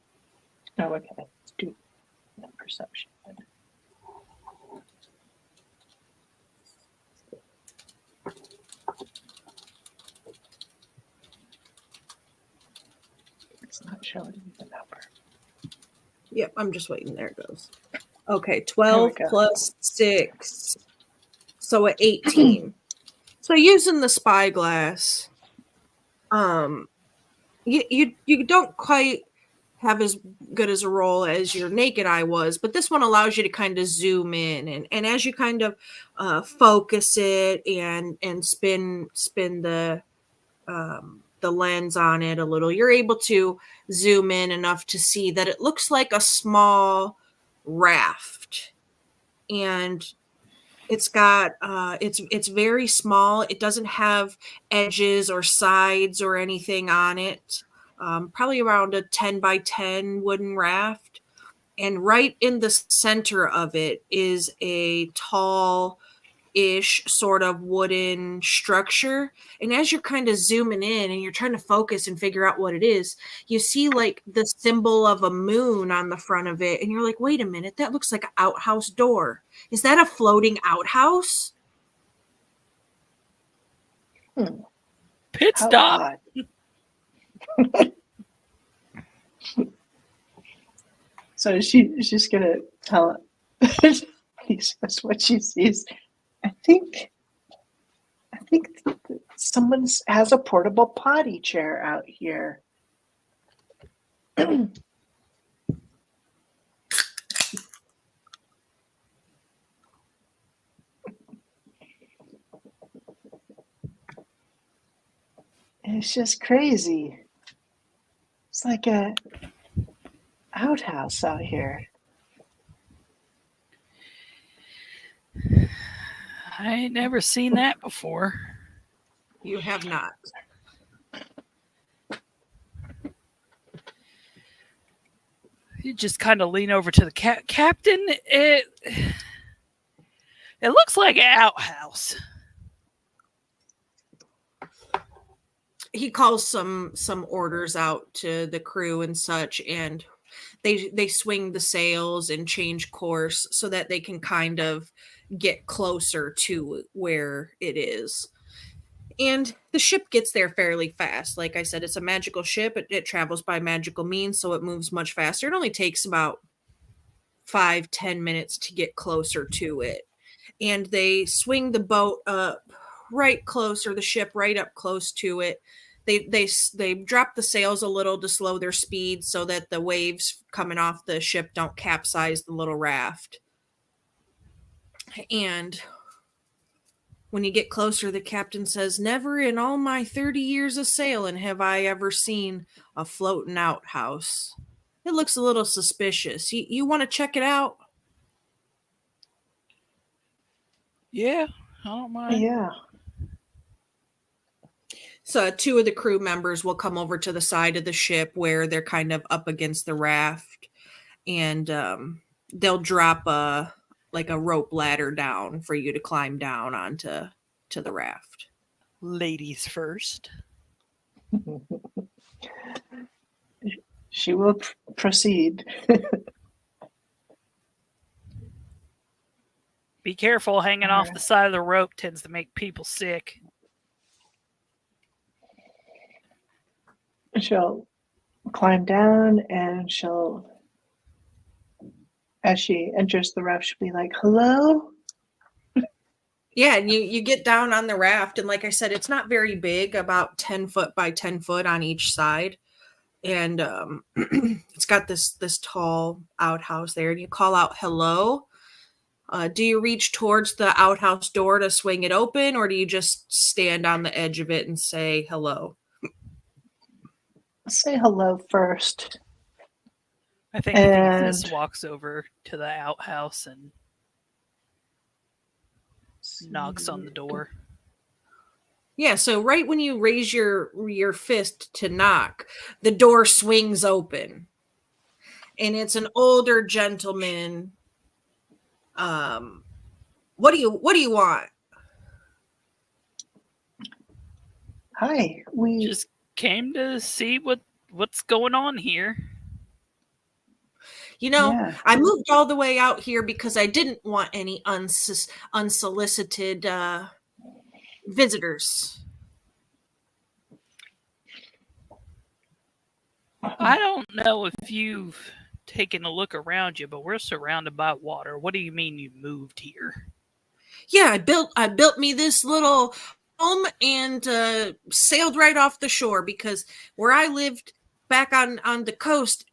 Oh, okay. Let's do perception. It's not showing me the number. Yep, I'm just waiting. There it goes. Okay, 12 go. plus 6. So at 18. So using the spyglass, you don't quite have as good as a roll as your naked eye was, but this one allows you to kind of zoom in, and as you kind of focus it and spin the lens on it a little, you're able to zoom in enough to see that it looks like a small raft, and it's got it's very small. It doesn't have edges or sides or anything on it. Probably around a 10 by 10 wooden raft, and right in the center of it is a tall ish sort of wooden structure. And as you're kind of zooming in and you're trying to focus and figure out what it is, you see like the symbol of a moon on the front of it, and you're like, wait a minute, that looks like an outhouse door. Is that a floating outhouse? Pit How stop. odd. So she's just gonna tell us what she sees. I think someone has a portable potty chair out here. It's just crazy. It's like a outhouse out here. I ain't never seen that before. You have not. You just kind of lean over to the captain. It looks like an outhouse. He calls some orders out to the crew and such, and they swing the sails and change course so that they can kind of get closer to where it is. And the ship gets there fairly fast. Like I said, it's a magical ship. It travels by magical means, so it moves much faster. It only takes about 5-10 minutes to get closer to it. And they swing the boat up right close, or the ship right up close to it. They drop the sails a little to slow their speed so that the waves coming off the ship don't capsize the little raft. And when you get closer, the captain says, "Never in all my 30 years of sailing have I ever seen a floating outhouse. It looks a little suspicious. You want to check it out?" Yeah, I don't mind. Yeah. So 2 of the crew members will come over to the side of the ship where they're kind of up against the raft, and they'll drop a rope ladder down for you to climb down onto to the raft. Ladies first. She will proceed. Be careful, hanging off the side of the rope tends to make people sick. She'll climb down and she'll, as she enters the raft, she'll be like, hello? Yeah, and you get down on the raft, and like I said, it's not very big, about 10 foot by 10 foot on each side. And it's got this tall outhouse there, and you call out hello. Do you reach towards the outhouse door to swing it open, or do you just stand on the edge of it and say hello? Say hello first. I think Theseus walks over to the outhouse and knocks on the door. Yeah, so right when you raise your fist to knock, the door swings open. And it's an older gentleman. What do you want? Hi, we just came to see what's going on here. You know, I moved all the way out here because I didn't want any unsolicited visitors. I don't know if you've taken a look around you, but we're surrounded by water. What do you mean you moved here? Yeah, I built me this little home and sailed right off the shore because where I lived back on the coast,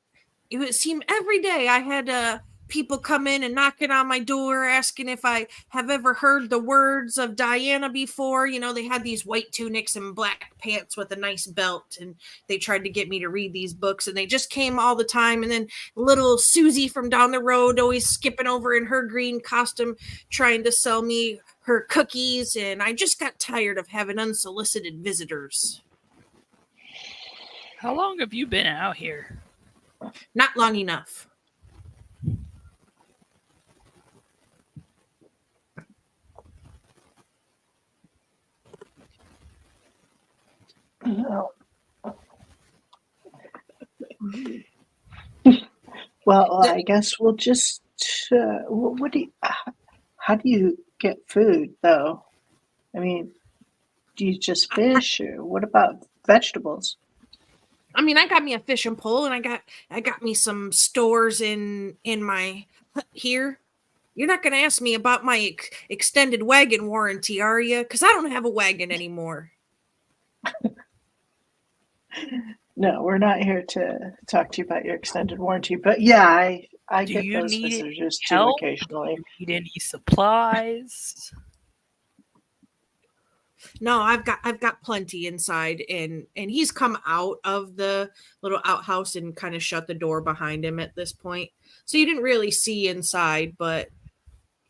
it would seem every day I had people come in and knocking on my door asking if I have ever heard the words of Diana before. You know, they had these white tunics and black pants with a nice belt, and they tried to get me to read these books, and they just came all the time. And then little Susie from down the road always skipping over in her green costume trying to sell me her cookies, and I just got tired of having unsolicited visitors. How long have you been out here? Not long enough. No. Well, I guess we'll just. How do you get food, though? I mean, do you just fish, or what about vegetables? I mean, I got me a fishing pole, and I got me some stores in my hut here. You're not going to ask me about my extended wagon warranty, are you? Because I don't have a wagon anymore. No, we're not here to talk to you about your extended warranty. But yeah, I Do get you those need visitors too help? occasionally. Do you need any supplies? No, I've got plenty inside, and he's come out of the little outhouse and kind of shut the door behind him at this point. So you didn't really see inside, but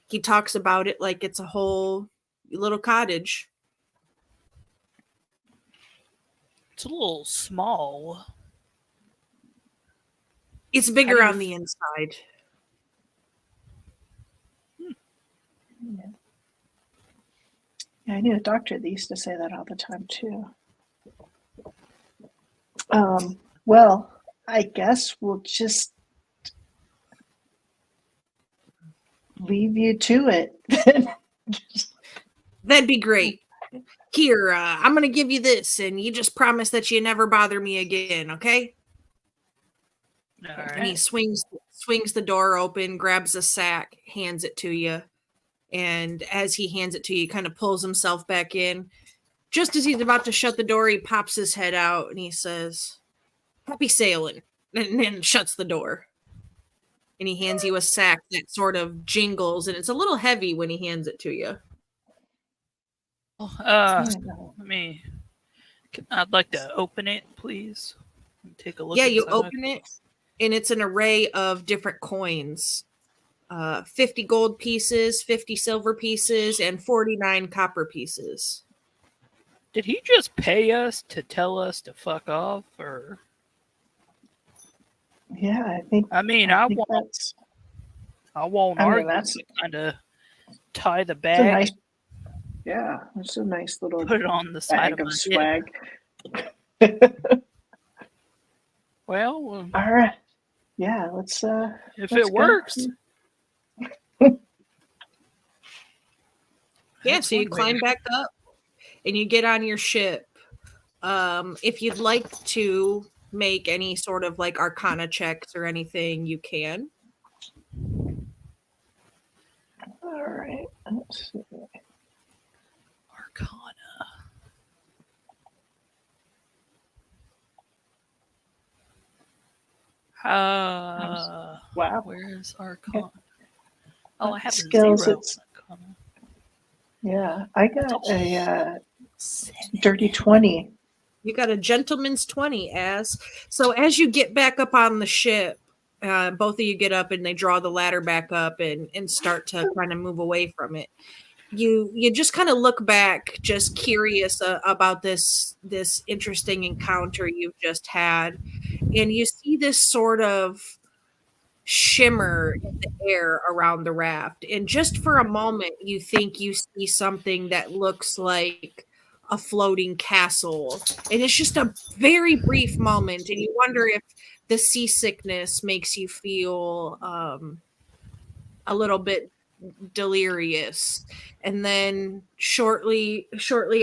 he talks about it like it's a whole little cottage. It's a little small. It's bigger on the inside. Yeah, I knew a doctor that used to say that all the time too. Well, I guess we'll just leave you to it. That'd be great. Here, I'm going to give you this, and you just promise that you never bother me again, okay? All right. And he swings the door open, grabs a sack, hands it to you. And as he hands it to you, he kind of pulls himself back in. Just as he's about to shut the door, he pops his head out and he says, "Happy sailing," and then shuts the door. And he hands you a sack that sort of jingles, and it's a little heavy when he hands it to you. I'd like to open it, please. Take a look. Yeah, you open it, and it's an array of different coins. 50 gold pieces, 50 silver pieces, and 49 copper pieces. Did he just pay us to tell us to fuck off, or? Yeah, I think. I won't argue. That's kind of tie the bag. Yeah, it's a nice little Put it on the side bag of of my hip. swag. Well, All right. Yeah, let's if let's it go. works. Yeah, That's so you one way climb to- back up and you get on your ship. If you'd like to make any sort of like arcana checks or anything, you can. All right. Let's see. Arcana. Wow. Where's Arcana? Oh, I have a Skills, 0. it's- Arcana. Yeah, I got a 7. dirty 20. You got a gentleman's 20 so as you get back up on the ship, both of you get up and they draw the ladder back up and start to kind of move away from it. You just kind of look back, just curious about this interesting encounter you've just had, and you see this sort of shimmer in the air around the raft, and just for a moment you think you see something that looks like a floating castle, and it's just a very brief moment, and you wonder if the seasickness makes you feel a little bit delirious. And then shortly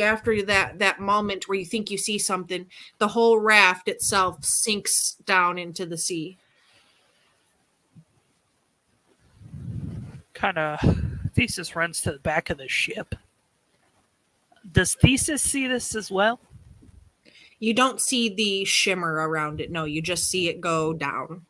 after that moment where you think you see something, the whole raft itself sinks down into the sea. Kind of. Thesis runs to the back of the ship. Does Thesis see this as well? You don't see the shimmer around it. No, you just see it go down.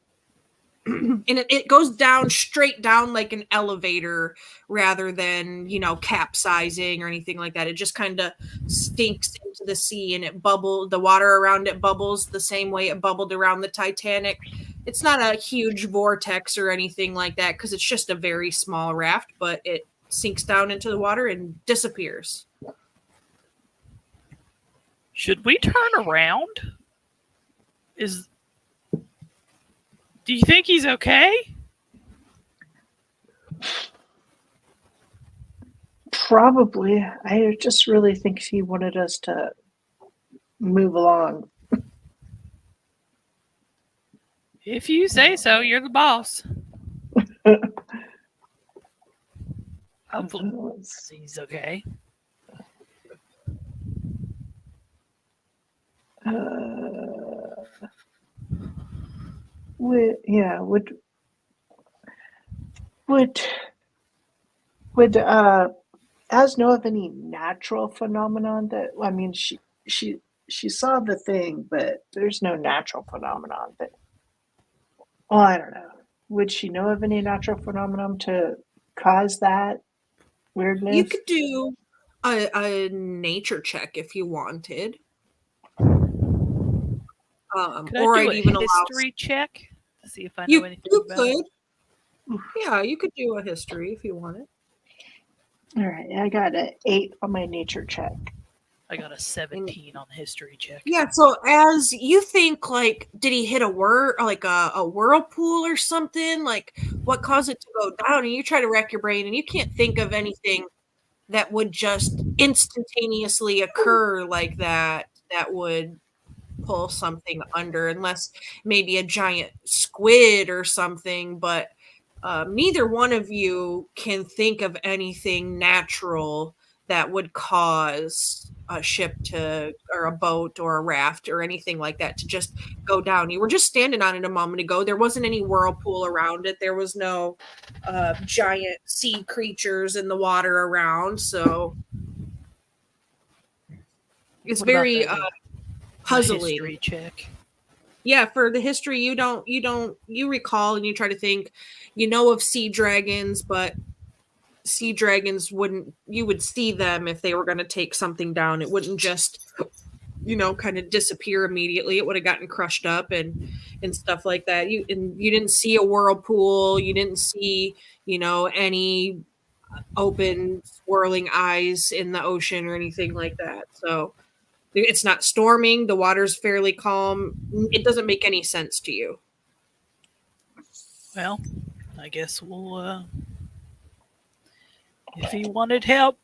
And it goes down straight down like an elevator rather than, capsizing or anything like that. It just kind of stinks into the sea, and the water around it bubbles the same way it bubbled around the Titanic. It's not a huge vortex or anything like that because it's just a very small raft, but it sinks down into the water and disappears. Should we turn around? Do you think he's okay? Probably. I just really think he wanted us to move along. If you say so, you're the boss. Hopefully he's okay. Would Az know of any natural phenomenon that, I mean, she saw the thing, but there's no natural phenomenon that, well, I don't know. Would she know of any natural phenomenon to cause that weirdness? You could do a nature check if you wanted. Could or I do I'd a even history check to see if I know you anything you about it? could. Yeah, you could do a history if you wanted. All right, I got an 8 on my nature check. I got a 17 on the history check. Yeah, so as you think, like, did he hit a whirlpool or something? Like, what caused it to go down? And you try to rack your brain, and you can't think of anything that would just instantaneously occur like that would pull something under, unless maybe a giant squid or something. But neither one of you can think of anything natural that would cause a ship or a boat or a raft or anything like that to just go down. You were just standing on it a moment ago. There wasn't any whirlpool around it. There was no giant sea creatures in the water around. So it's What very about the puzzling. history check? Yeah, for the history, you recall and you try to think, of sea dragons, but sea dragons you would see them if they were going to take something down. It wouldn't just, kind of disappear immediately. It would have gotten crushed up and stuff like that. You didn't see a whirlpool. You didn't see, any open swirling eyes in the ocean or anything like that. So it's not storming. The water's fairly calm. It doesn't make any sense to you. Well, I guess we'll. If he wanted help,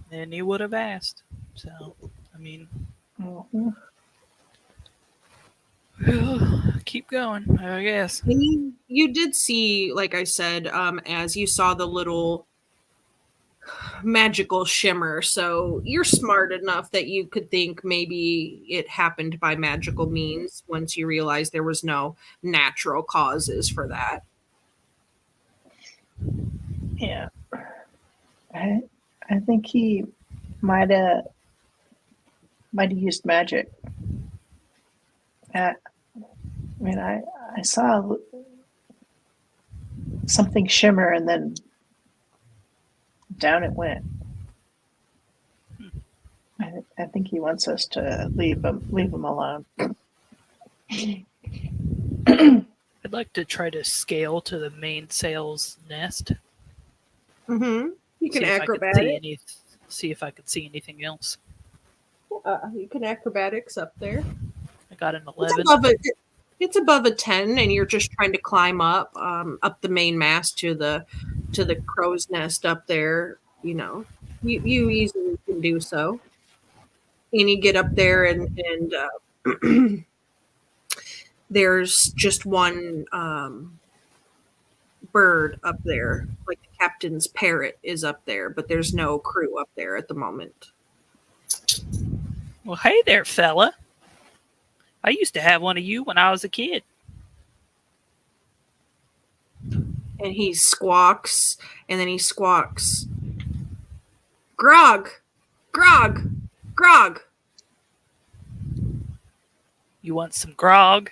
then he would have asked. So, I mean, Mhm. keep going, I guess. And you did see, like I said, as you saw the little magical shimmer. So you're smart enough that you could think maybe it happened by magical means once you realized there was no natural causes for that. Yeah. I think he might have used magic. I mean, I saw something shimmer and then down it went. I think he wants us to leave him alone. I'd like to try to scale to the mainsail's nest. Mm-hmm. You can see if I could acrobatic. see if I could see anything else. You can acrobatics up there. I got an It's 11. above a 10, and you're just trying to climb up the main mast to the crow's nest up there. You know, you easily can do so. And you get up there, and there's just one bird up there, like the captain's parrot is up there, but there's no crew up there at the moment. Well, hey there, fella. I used to have one of you when I was a kid. And he squawks, and then he squawks, "Grog! Grog! Grog!" You want some grog?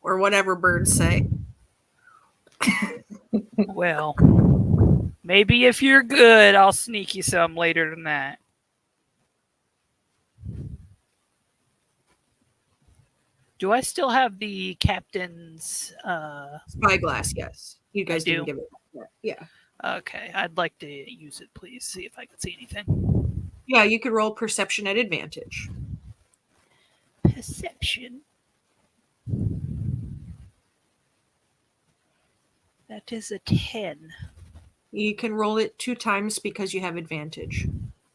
Or whatever birds say. Well, maybe if you're good, I'll sneak you some later than that. Do I still have the captain's? Spyglass, yes. You guys I do. didn't give it back yet. Yeah. Okay, I'd like to use it, please. See if I can see anything. Yeah, you could roll perception at advantage. Perception. That is a 10. You can roll it 2 times because you have advantage.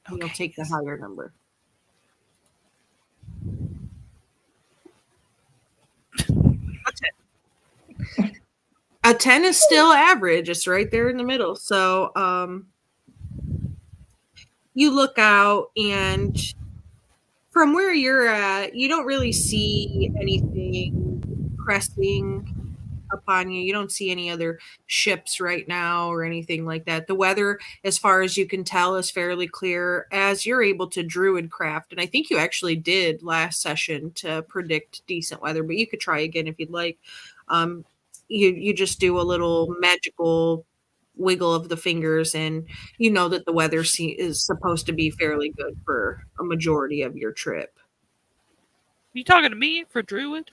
You'll Okay, take the yes. higher number. A 10 is still average. It's right there in the middle. So you look out, and from where you're at, you don't really see anything pressing upon you. You don't see any other ships right now or anything like that. The weather, as far as you can tell, is fairly clear as you're able to druid craft. And I think you actually did last session to predict decent weather, but you could try again if you'd like. You just do a little magical wiggle of the fingers, and you know that the weather is supposed to be fairly good for a majority of your trip. You talking to me for druid?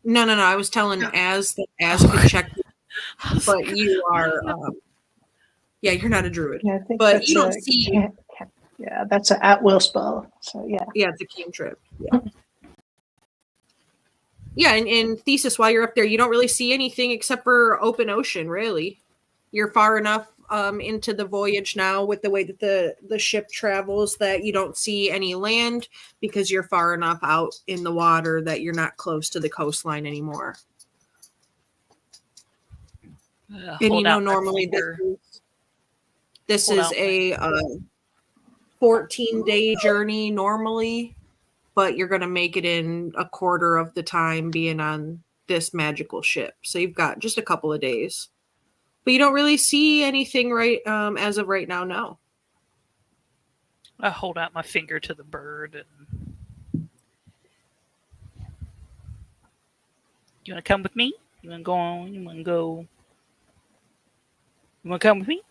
No. I was telling as could check, but you are. Yeah, you're not a druid. Yeah, I think But that's you don't see. Yeah, that's an at-will spell. So yeah. Yeah, it's a cantrip. Yeah. Yeah, and Thesis, while you're up there, you don't really see anything except for open ocean, really. You're far enough into the voyage now with the way that the ship travels that you don't see any land because you're far enough out in the water that you're not close to the coastline anymore. And you know, normally this is a 14-day journey normally, but you're going to make it in a quarter of the time being on this magical ship. So you've got just a couple of days. But you don't really see anything right as of right now, no. I hold out my finger to the bird. And... You want to come with me? You want to go on? You want to go? You want to come with me?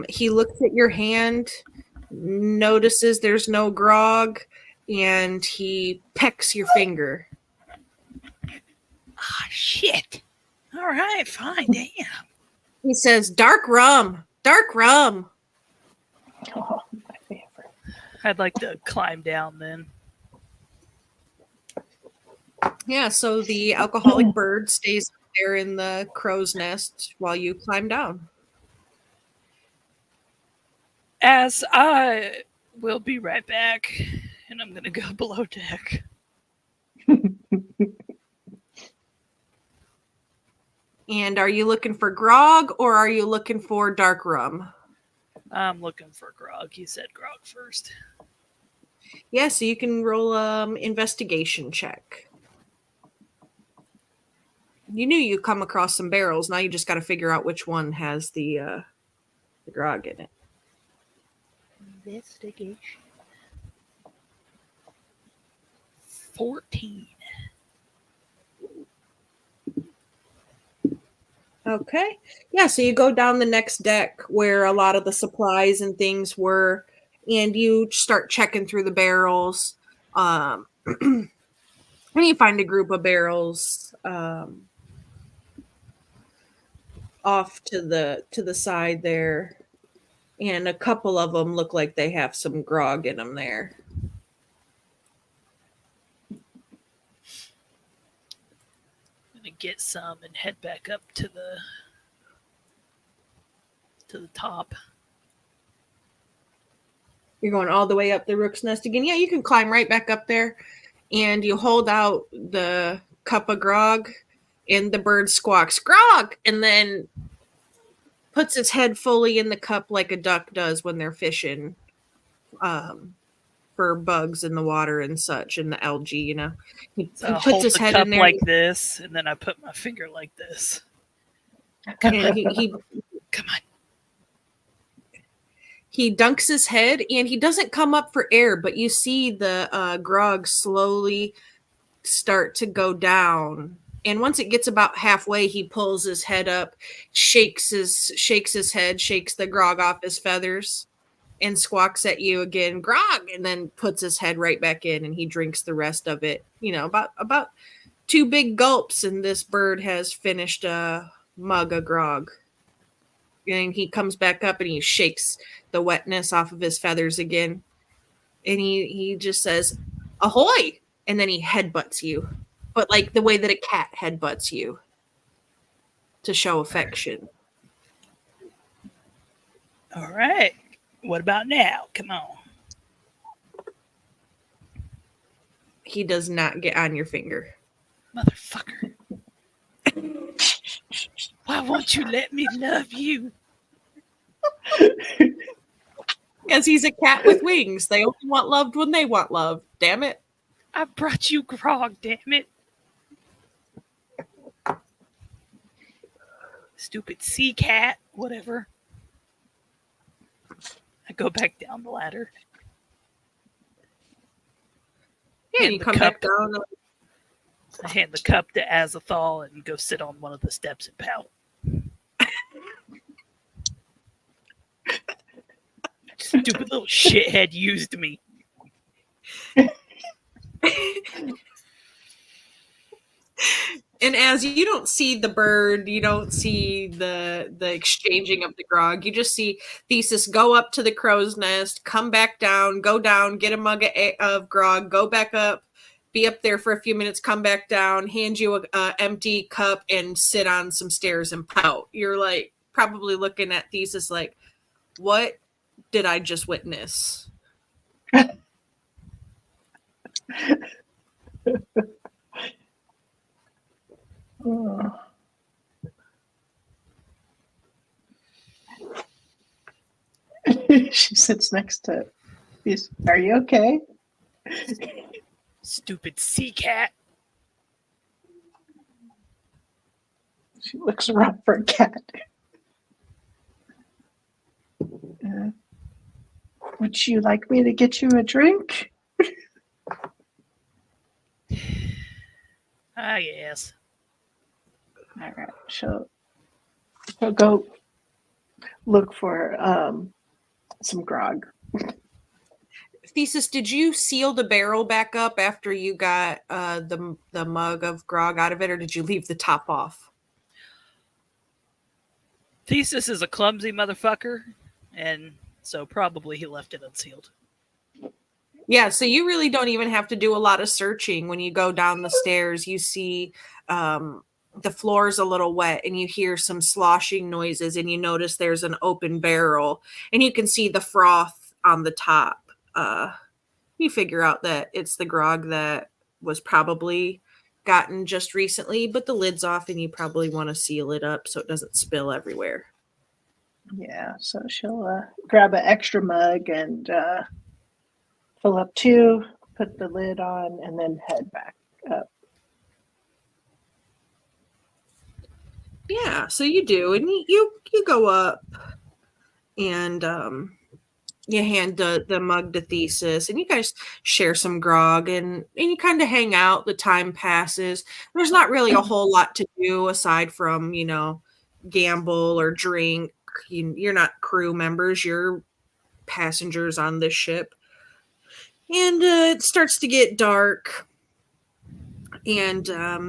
He looks at your hand, notices there's no grog, and he pecks your finger. Ah, shit. All right, fine, damn. He says, "Dark rum, dark rum." Oh, my favorite. I'd like to climb down then. Yeah, so the alcoholic bird stays there in the crow's nest while you climb down. As I will be right back, and I'm gonna go below deck. And are you looking for grog or are you looking for dark rum? I'm looking for grog. He said grog first. Yeah, so you can roll investigation check. You knew you come across some barrels. Now you just got to figure out which one has the grog in it. Investigation. 14. Okay. Yeah, so you go down the next deck where a lot of the supplies and things were, and you start checking through the barrels. And you find a group of barrels off to the side there. And a couple of them look like they have some grog in them there. I'm gonna get some and head back up to the top. You're going all the way up the rook's nest again. Yeah, you can climb right back up there, and you hold out the cup of grog, and the bird squawks grog, and then puts its head fully in the cup like a duck does when they're fishing for bugs in the water and such, and the algae, you know. He So I puts hold his the head cup in there, like this, and then I put my finger like this. and he Come on. he dunks his head, and he doesn't come up for air, but you see the grog slowly start to go down. And once it gets about halfway, he pulls his head up, shakes his head, shakes the grog off his feathers, and squawks at you again, grog, and then puts his head right back in, and he drinks the rest of it. You know, about 2 big gulps, and this bird has finished a mug of grog. And he comes back up and he shakes the wetness off of his feathers again. And he just says, ahoy! And then he headbutts you. But like the way that a cat headbutts you to show affection. All right. What about now? Come on. He does not get on your finger. Motherfucker. Why won't you let me love you? Because he's a cat with wings. They only want loved when they want love. Damn it. I brought you grog, damn it. Stupid sea cat, whatever. I go back down the ladder. Yeah, and you come back down. I hand the cup to Azathoth and go sit on one of the steps and pout. Stupid little shithead used me. And as you don't see the bird, you don't see the exchanging of the grog. You just see Thesis go up to the crow's nest, come back down, go down, get a mug of grog, go back up, be up there for a few minutes, come back down, hand you a empty cup, and sit on some stairs and pout. You're like probably looking at Thesis like, what did I just witness? Oh. She sits next to these. Are you okay? Stupid sea cat. She looks around for a cat. Would you like me to get you a drink? Ah, yes. All right, she'll go look for some grog. Thesis, did you seal the barrel back up after you got the mug of grog out of it, or did you leave the top off? Thesis is a clumsy motherfucker, and so probably he left it unsealed. Yeah, so you really don't even have to do a lot of searching. When you go down the stairs, you see the floor is a little wet and you hear some sloshing noises, and you notice there's an open barrel and you can see the froth on the top. You figure out that it's the grog that was probably gotten just recently, but the lid's off and you probably want to seal it up so it doesn't spill everywhere. Yeah, so she'll grab an extra mug and fill up 2, put the lid on, and then head back up. Yeah, so you do, and you go up, and you hand the mug to Thesis, and you guys share some grog, and you kind of hang out. The time passes. There's not really a whole lot to do aside from, gamble or drink. You're not crew members. You're passengers on this ship. And it starts to get dark. And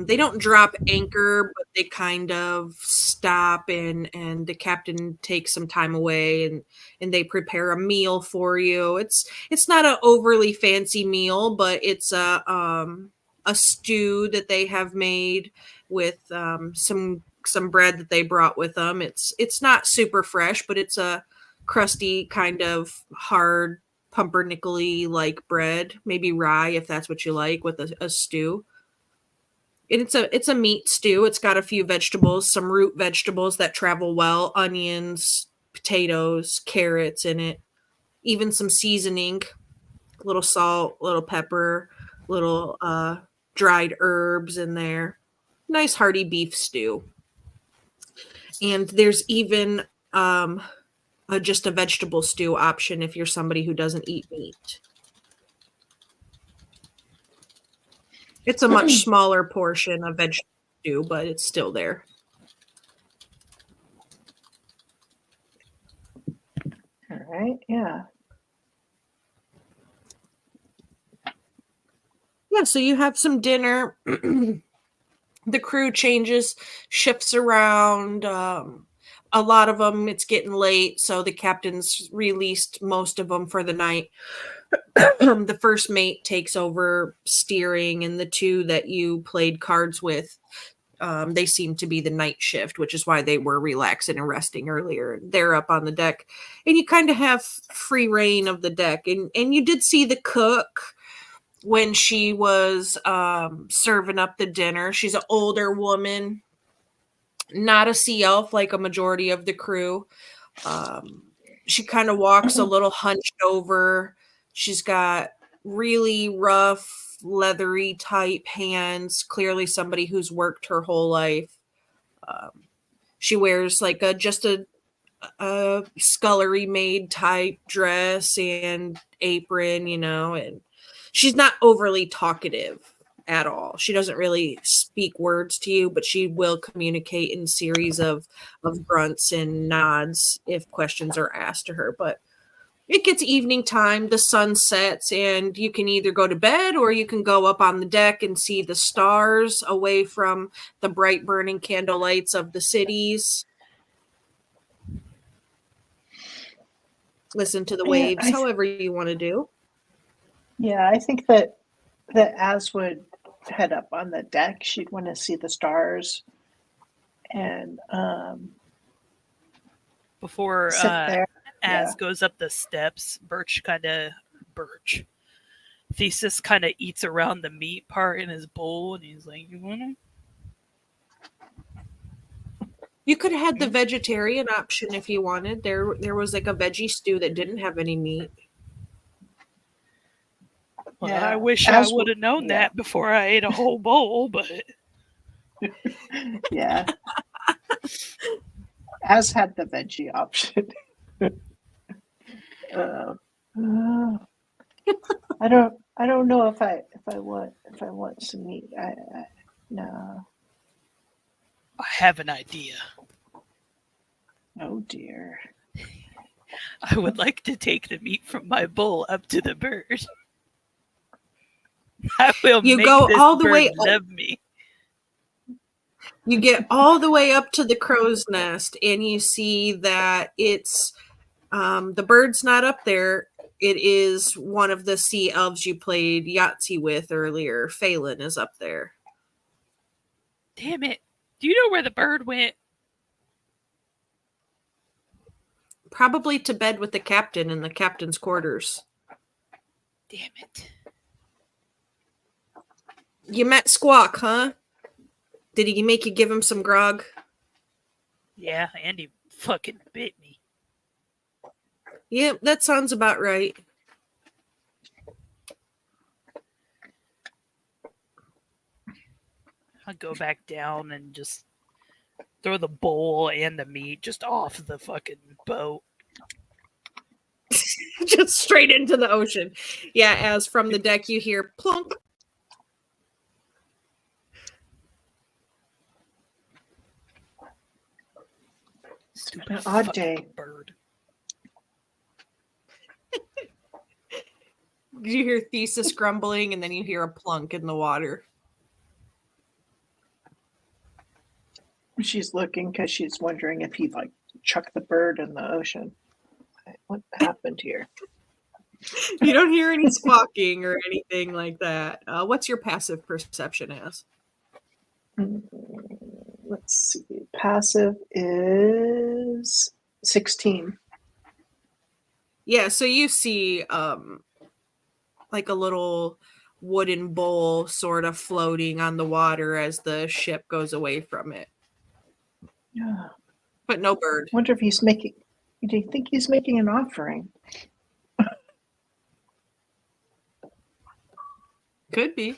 they don't drop anchor, but they kind of stop, and the captain takes some time away, and they prepare a meal for you. It's not an overly fancy meal, but it's a stew that they have made with some bread that they brought with them. It's not super fresh, but it's a crusty kind of hard pumpernickel-y like bread, maybe rye if that's what you like, with a stew. And it's a meat stew. It's got a few vegetables, some root vegetables that travel well, onions, potatoes, carrots in it, even some seasoning, a little salt, a little pepper, little dried herbs in there. Nice hearty beef stew. And there's even just a vegetable stew option if you're somebody who doesn't eat meat. It's a much smaller portion of vegetable stew, but it's still there. All right, yeah. Yeah, so you have some dinner. The crew changes, shifts around. A lot of them, it's getting late, so the captain's released most of them for the night. The first mate takes over steering, and the 2 that you played cards with, they seem to be the night shift, which is why they were relaxing and resting earlier. They're up on the deck, and you kind of have free reign of the deck. And you did see the cook when she was serving up the dinner. She's an older woman, not a sea elf like a majority of the crew. She kind of walks a little hunched over. She's got really rough, leathery type hands. Clearly somebody who's worked her whole life. She wears like just a scullery maid type dress and apron, and she's not overly talkative at all. She doesn't really speak words to you, but she will communicate in series of grunts and nods if questions are asked to her. But it gets evening time, the sun sets, and you can either go to bed or you can go up on the deck and see the stars away from the bright burning candle lights of the cities. Listen to the waves, however you want to do. Yeah, I think that Az would head up on the deck. She'd want to see the stars, and Before sit there. Az goes up the steps, Thesis kind of eats around the meat part in his bowl, and he's like, "You want to?" You could have had the vegetarian option if you wanted. There was like a veggie stew that didn't have any meat. Well, Yeah. I wish I would have known that before I ate a whole bowl, but Yeah. Az had the veggie option. I don't know if I want some meat. No. I have an idea. Oh dear. I would like to take the meat from my bowl up to the bird. I will You make go this all the bird way up. love me. You get all the way up to the crow's nest, and you see that it's the bird's not up there. It is one of the sea elves you played Yahtzee with earlier. Phelan is up there. Damn it. Do you know where the bird went? Probably to bed with the captain in the captain's quarters. Damn it. You met Squawk, huh? Did he make you give him some grog? Yeah, and he fucking bit me. Yep, that sounds about right. I'll go back down and just throw the bowl and the meat just off the fucking boat. Just straight into the ocean. Yeah, as from the deck you hear plunk. It's been an odd fucking day. Bird. You hear Thesis grumbling, and then you hear a plunk in the water. She's looking because she's wondering if he like chucked the bird in the ocean. What happened here? You don't hear any squawking or anything like that. What's your passive perception as? Let's see. Passive is 16. Yeah, so you see like a little wooden bowl sort of floating on the water as the ship goes away from it. Yeah. But no bird. Wonder if he's making. Do you think he's making an offering? Could be.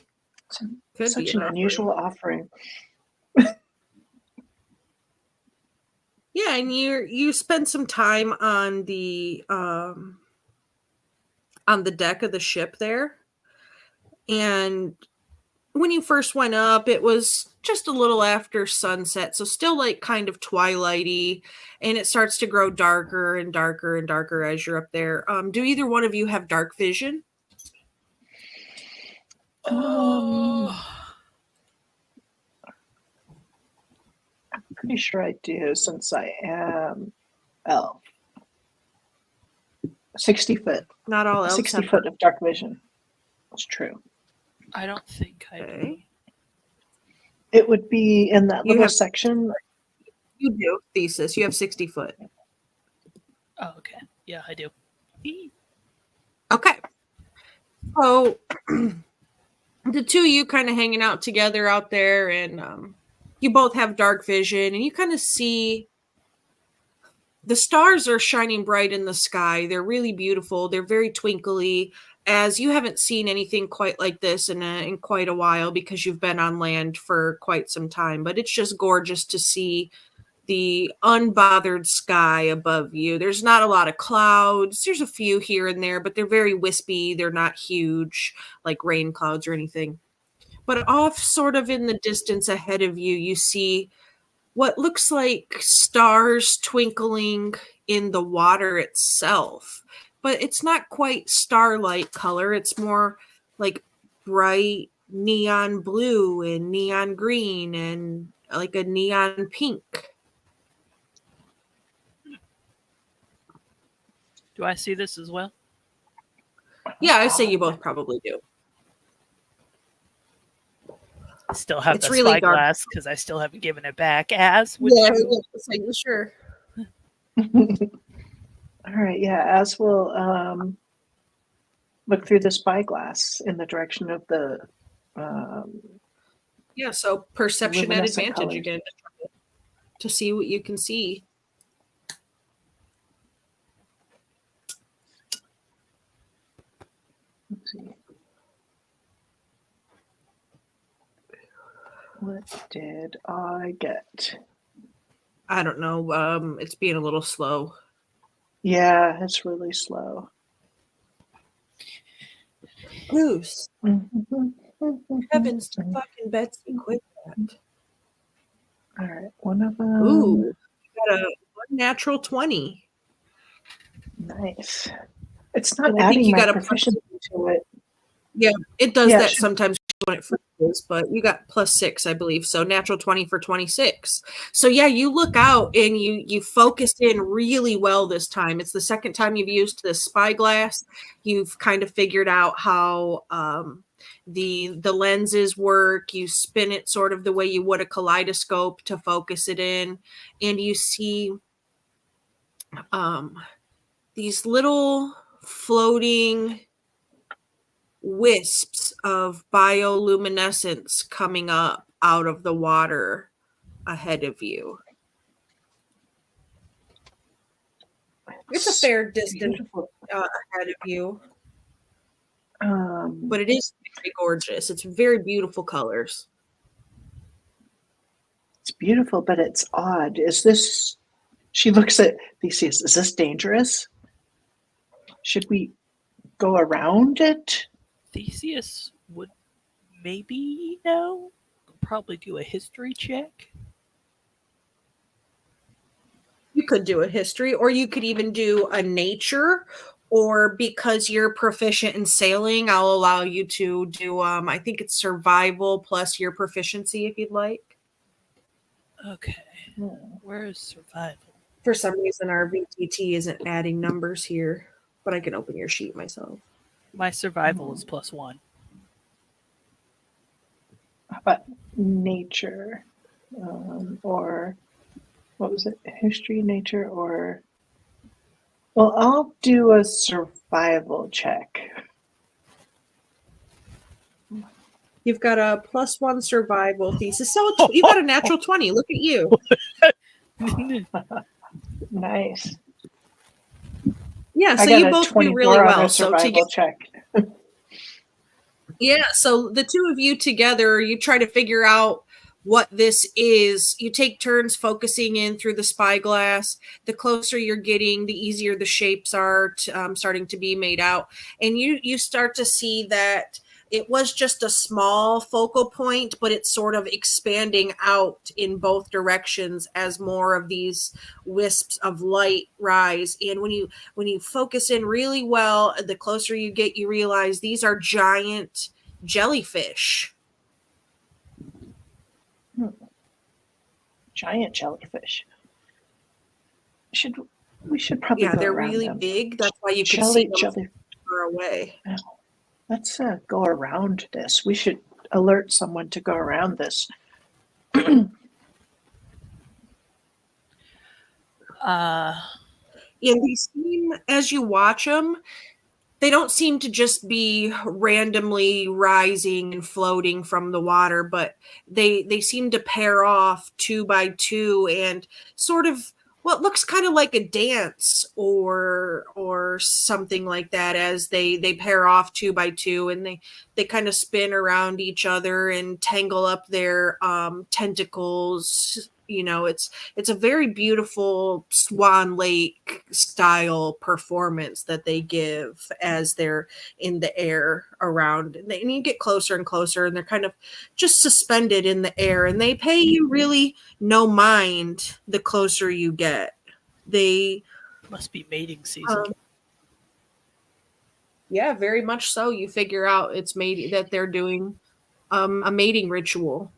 Could Such be an offering. unusual offering. Yeah, and you spend some time on the deck of the ship there. And when you first went up, it was just a little after sunset, so still like kind of twilighty, and it starts to grow darker and darker and darker as you're up there. Do either one of you have dark vision? I'm pretty sure I do since I am elf. 60 foot. Not all elves 60 have. foot of dark vision. It's true. I don't think I do. Okay. It would be in that You little have- section. You do, Thesis. You have 60 foot. Oh, okay. Yeah, I do. Okay. So the two of you kind of hanging out together out there, and you both have dark vision, and you kind of see the stars are shining bright in the sky. They're really beautiful. They're very twinkly, as you haven't seen anything quite like this in quite a while because you've been on land for quite some time. But it's just gorgeous to see the unbothered sky above you. There's not a lot of clouds. There's a few here and there, but they're very wispy. They're not huge like rain clouds or anything. But off sort of in the distance ahead of you, you see what looks like stars twinkling in the water itself. But it's not quite starlight color. It's more like bright neon blue and neon green and like a neon pink. Do I see this as well? Yeah, I say you both probably do. I still have It's the really dark. spyglass because I still haven't given it back. As would Yeah, you? so you sure. All right, yeah, as we'll look through the spyglass in the direction of the Yeah, so perception at Luminescent advantage colors. again to see what you can see. let's see. What did I get? I don't know. It's being a little slow. Yeah, it's really slow. Goose. Heavens to All fucking Betsy, quit that. right, one of them. Ooh, got a natural 20. Nice. It's not And I think adding you my got a proficiency to it. Yeah, it does Yeah, that sure. sometimes when it freezes, but you got +6, I believe. So natural 20 for 26. So yeah, you look out and you focused in really well this time. It's the second time you've used this spyglass. You've kind of figured out how the lenses work. You spin it sort of the way you would a kaleidoscope to focus it in, and you see these little floating wisps of bioluminescence coming up out of the water ahead of you. It's a fair distance ahead of you, but it is very gorgeous. It's very beautiful colors. It's beautiful, but it's odd. Is this? She looks at Theseus. Is this dangerous? Should we go around it? Theseus would maybe know. Probably do a history check. You could do a history, or you could even do a nature, or because you're proficient in sailing, I'll allow you to do, I think it's survival plus your proficiency if you'd like. Okay. Where is survival? For some reason, our VTT isn't adding numbers here, but I can open your sheet myself. My survival is +1. How about nature? Or what was it? History, nature, or... Well, I'll do a survival check. You've got a +1 survival thesis. So you got a natural 20. Look at you. Nice. Yeah, so I got you a both do 24 really on well. a So survival check. yeah, so the two of you together, you try to figure out what this is. You take turns focusing in through the spyglass. The closer you're getting, the easier the shapes are starting to be made out. And you start to see that it was just a small focal point, but it's sort of expanding out in both directions as more of these wisps of light rise. And when you focus in really well, the closer you get, you realize these are giant jellyfish. Giant jellyfish. We should probably go they're around really them. big. That's why you can see them far away. Let's go around this. We should alert someone to go around this. And they seem, as you watch them, they don't seem to just be randomly rising and floating from the water, but they seem to pair off 2 by 2 and sort of what looks kind of like a dance or something like that as they pair off 2 by 2 and they kind of spin around each other and tangle up their tentacles. You know, it's a very beautiful Swan Lake style performance that they give as they're in the air around. And you get closer and closer, and they're kind of just suspended in the air. And they pay you really no mind the closer you get. They must be mating season. Yeah, very much so. You figure out it's that they're doing a mating ritual.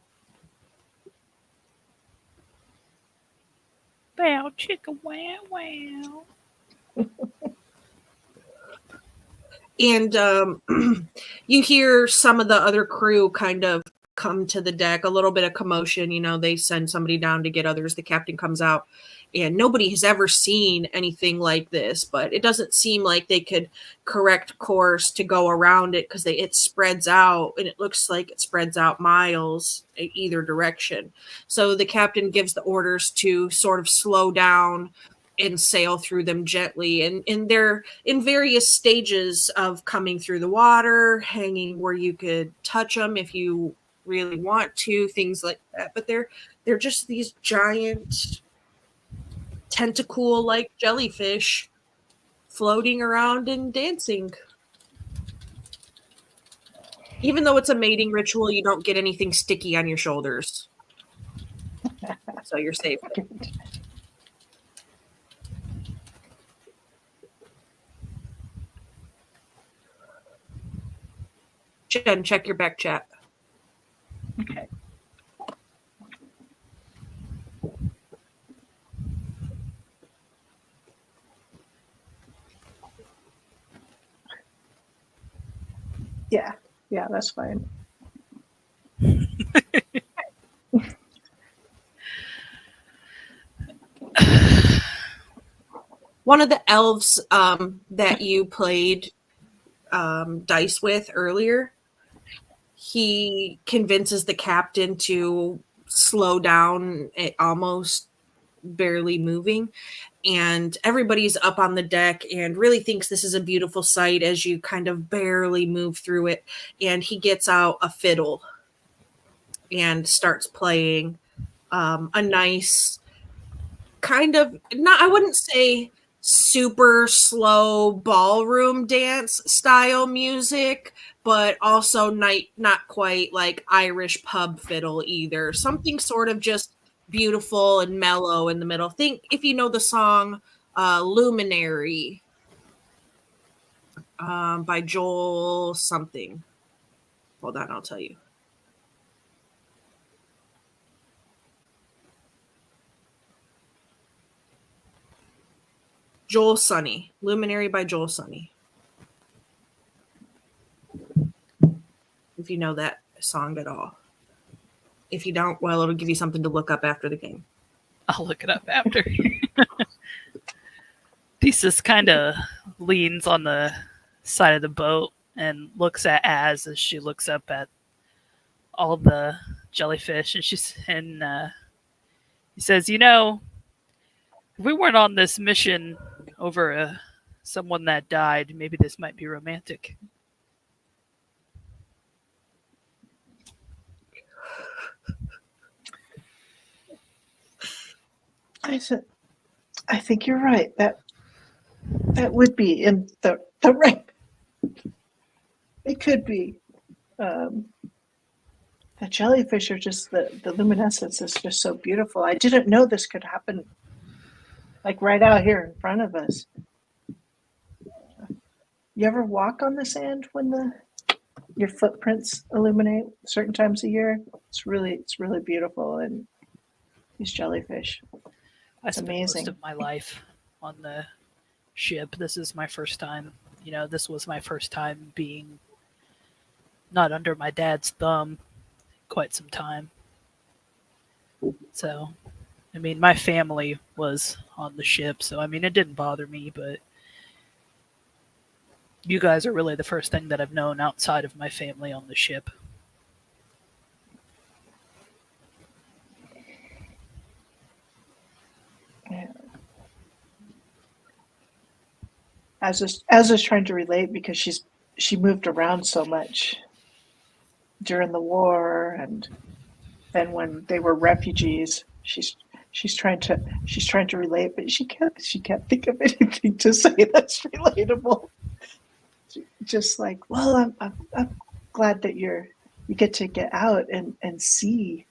Bow chicka wow wow. And you hear some of the other crew kind of come to the deck, a little bit of commotion. You know, they send somebody down to get others. The captain comes out, and nobody has ever seen anything like this, but it doesn't seem like they could correct course to go around it because it spreads out, and it looks like it spreads out miles in either direction. So the captain gives the orders to sort of slow down and sail through them gently. And they're in various stages of coming through the water, hanging where you could touch them if you really want to, things like that. But they're just these giant tentacle-like jellyfish floating around and dancing. Even though it's a mating ritual, you don't get anything sticky on your shoulders. So you're safe. Jen, check your back chat. Okay. Yeah. Yeah, that's fine. One of the elves that you played dice with earlier, he convinces the captain to slow down, it almost barely moving, and everybody's up on the deck and really thinks this is a beautiful sight as you kind of barely move through it. And he gets out a fiddle and starts playing a nice kind of, not, I wouldn't say super slow ballroom dance style music, but also not quite like Irish pub fiddle either. Something sort of just beautiful and mellow in the middle. Think if you know the song Luminary by Joel something. Hold on, I'll tell you. Joel Sonny. Luminary by Joel Sonny. If you know that song at all. If you don't, well, it'll give you something to look up after the game. I'll look it up after. Thesis kind of leans on the side of the boat and looks at Az as she looks up at all the jellyfish, and he says, "You know, if we weren't on this mission over someone that died, maybe this might be romantic." I think you're right. That would be in the right. It could be. The jellyfish are just the luminescence is just so beautiful. I didn't know this could happen, like right out here in front of us. You ever walk on the sand when your footprints illuminate certain times a year? It's really beautiful, and these jellyfish. I spent amazing. most of my life on the ship. This is my first time. This was my first time being not under my dad's thumb quite some time. So, I mean, my family was on the ship, so I mean, it didn't bother me, but you guys are really the first thing that I've known outside of my family on the ship. Yeah. Az is trying to relate because she moved around so much during the war, and then when they were refugees, she's trying to relate, but she can't think of anything to say that's relatable. Just like, well, I'm glad that you get to get out and see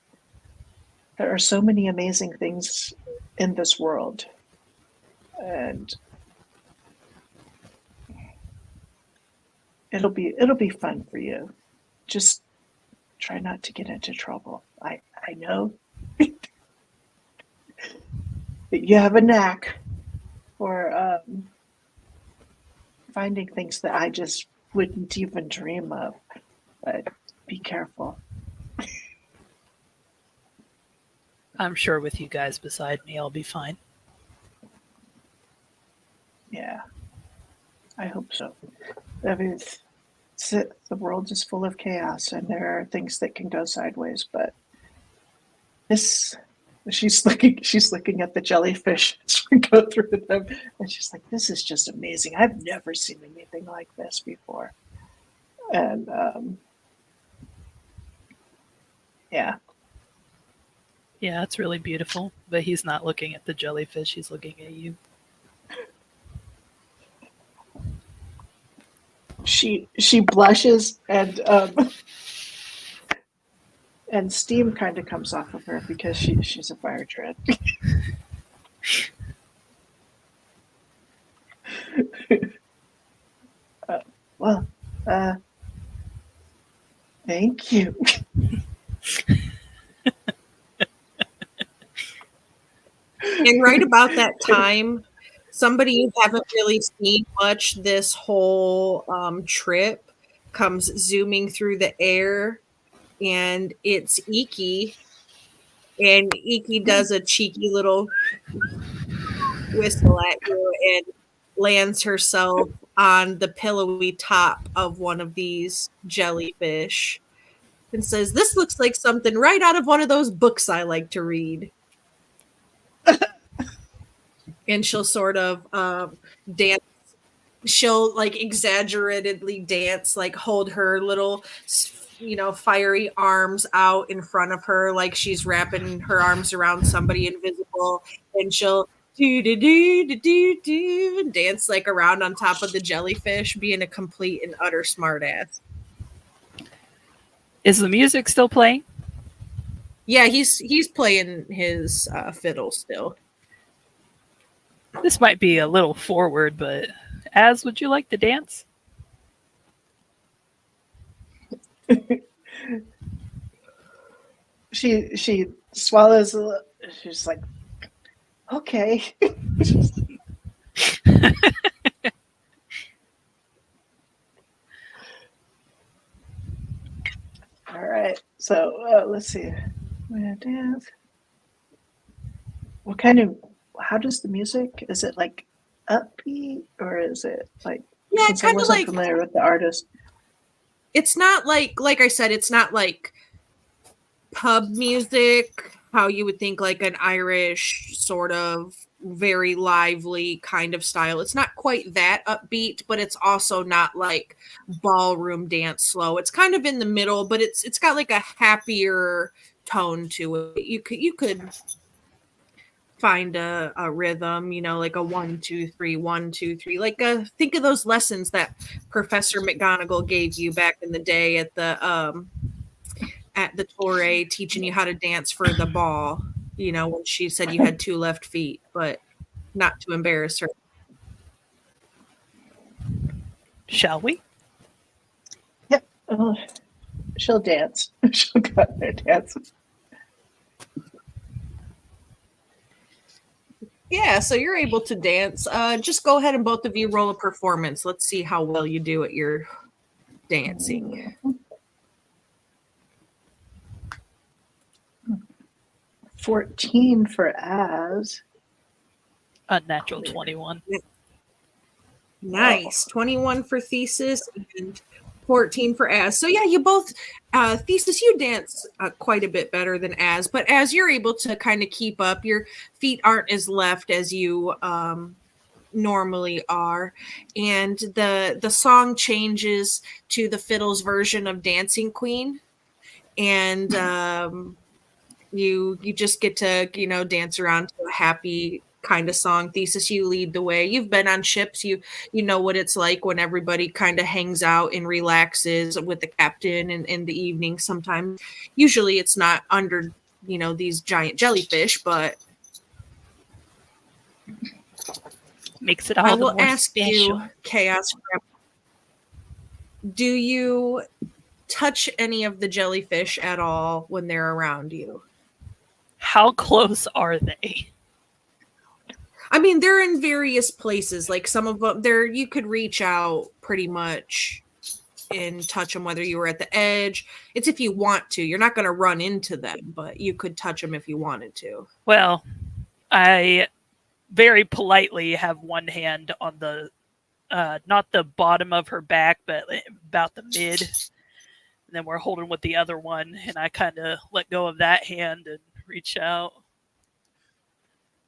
there are so many amazing things in this world, and it'll be fun for you. Just try not to get into trouble. I know that you have a knack for finding things that I just wouldn't even dream of, but be careful. I'm sure with you guys beside me, I'll be fine. Yeah, I hope so. I mean, the world is full of chaos, and there are things that can go sideways. But she's looking at the jellyfish as we go through them, and she's like, "This is just amazing. I've never seen anything like this before." And yeah. Yeah, it's really beautiful, but he's not looking at the jellyfish, he's looking at you. She blushes, and steam kind of comes off of her because she's a fire dread. Thank you. And right about that time, somebody you haven't really seen much this whole trip comes zooming through the air, and it's Iki. And Iki does a cheeky little whistle at you and lands herself on the pillowy top of one of these jellyfish and says, "This looks like something right out of one of those books I like to read." And she'll sort of dance. She'll like exaggeratedly dance, like hold her little, fiery arms out in front of her, like she's wrapping her arms around somebody invisible, and she'll do do do do do do and dance like around on top of the jellyfish, being a complete and utter smartass. Is the music still playing? Yeah, he's playing his fiddle still. This might be a little forward, but Az, would you like to dance? She swallows a little. She's like, okay. All right. So let's see. I'm gonna dance. What kind of? How does the music? Is it like upbeat or is it like? Yeah, since I kind of wasn't like, familiar with the artist. it's not like I said, it's not like pub music, how you would think like an Irish sort of very lively kind of style. It's not quite that upbeat, but it's also not like ballroom dance slow. It's kind of in the middle, but it's got like a happier tone to it. You could find a rhythm, like a 1 2 3 1 2 3, like think of those lessons that Professor McGonagall gave you back in the day at the Torre, teaching you how to dance for the ball, when she said you had 2 left feet, but not to embarrass her. Shall we? Yep. She'll dance. She'll go out there dance. Yeah, so you're able to dance. Just go ahead and both of you roll a performance. Let's see how well you do at your dancing. 14 for Az. Unnatural 21. Nice. 21 for Thesis and 14 for Az. So yeah, you both, Thesis, you dance quite a bit better than Az, but as you're able to kind of keep up, your feet aren't as left as you normally are, and the song changes to the fiddle's version of Dancing Queen, and you just get to dance around to a happy kind of song. Thesis, you lead the way. You've been on ships, you know what it's like when everybody kind of hangs out and relaxes with the captain in the evening. Sometimes, usually it's not under these giant jellyfish, but Makes it all I the will more ask special. you, Chaos, do you touch any of the jellyfish at all when they're around you? How close are they? I mean, they're in various places. Like some of them, you could reach out pretty much and touch them, whether you were at the edge. It's if you want to. You're not going to run into them, but you could touch them if you wanted to. Well, I very politely have one hand on the, not the bottom of her back, but about the mid. And then we're holding with the other one, and I kind of let go of that hand and reach out.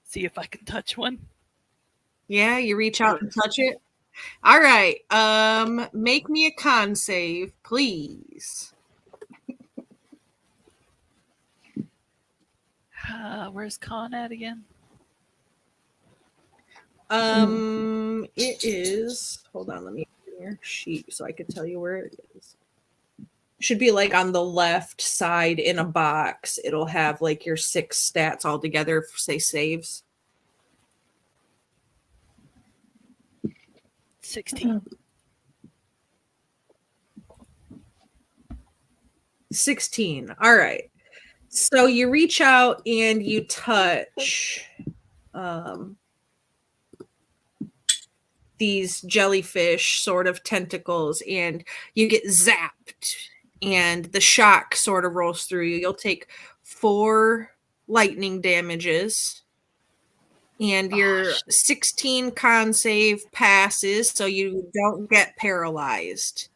See if I can touch one. Yeah, you reach out and touch it. All right. Make me a con save, please. Where's con at again? It is. Hold on, let me get your sheet so I can tell you where it is. Should be like on the left side in a box. It'll have like your 6 stats all together, say saves. 16. 16. All right. So you reach out and you touch these jellyfish sort of tentacles, and you get zapped, and the shock sort of rolls through you. You'll take 4 lightning damages, and your 16 con save passes, so you don't get paralyzed.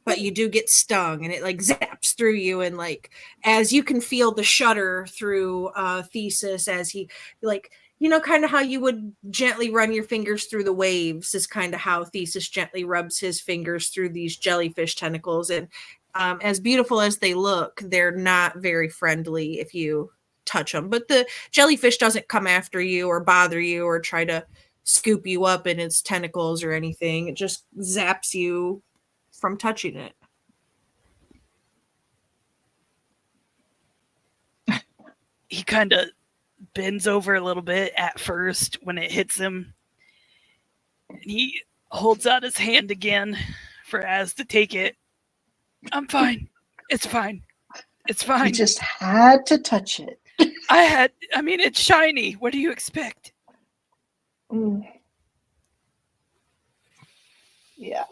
But you do get stung, and it like zaps through you, and like as you can feel the shudder through Thesis as he like, you know, kind of how you would gently run your fingers through the waves is kind of how Thesis gently rubs his fingers through these jellyfish tentacles. And as beautiful as they look, they're not very friendly if you touch them. But the jellyfish doesn't come after you or bother you or try to scoop you up in its tentacles or anything. It just zaps you from touching it. He kind of bends over a little bit at first when it hits him. And he holds out his hand again for Az to take it. I'm fine. It's fine. It's fine. You just had to touch it. I mean, it's shiny. What do you expect? Yeah.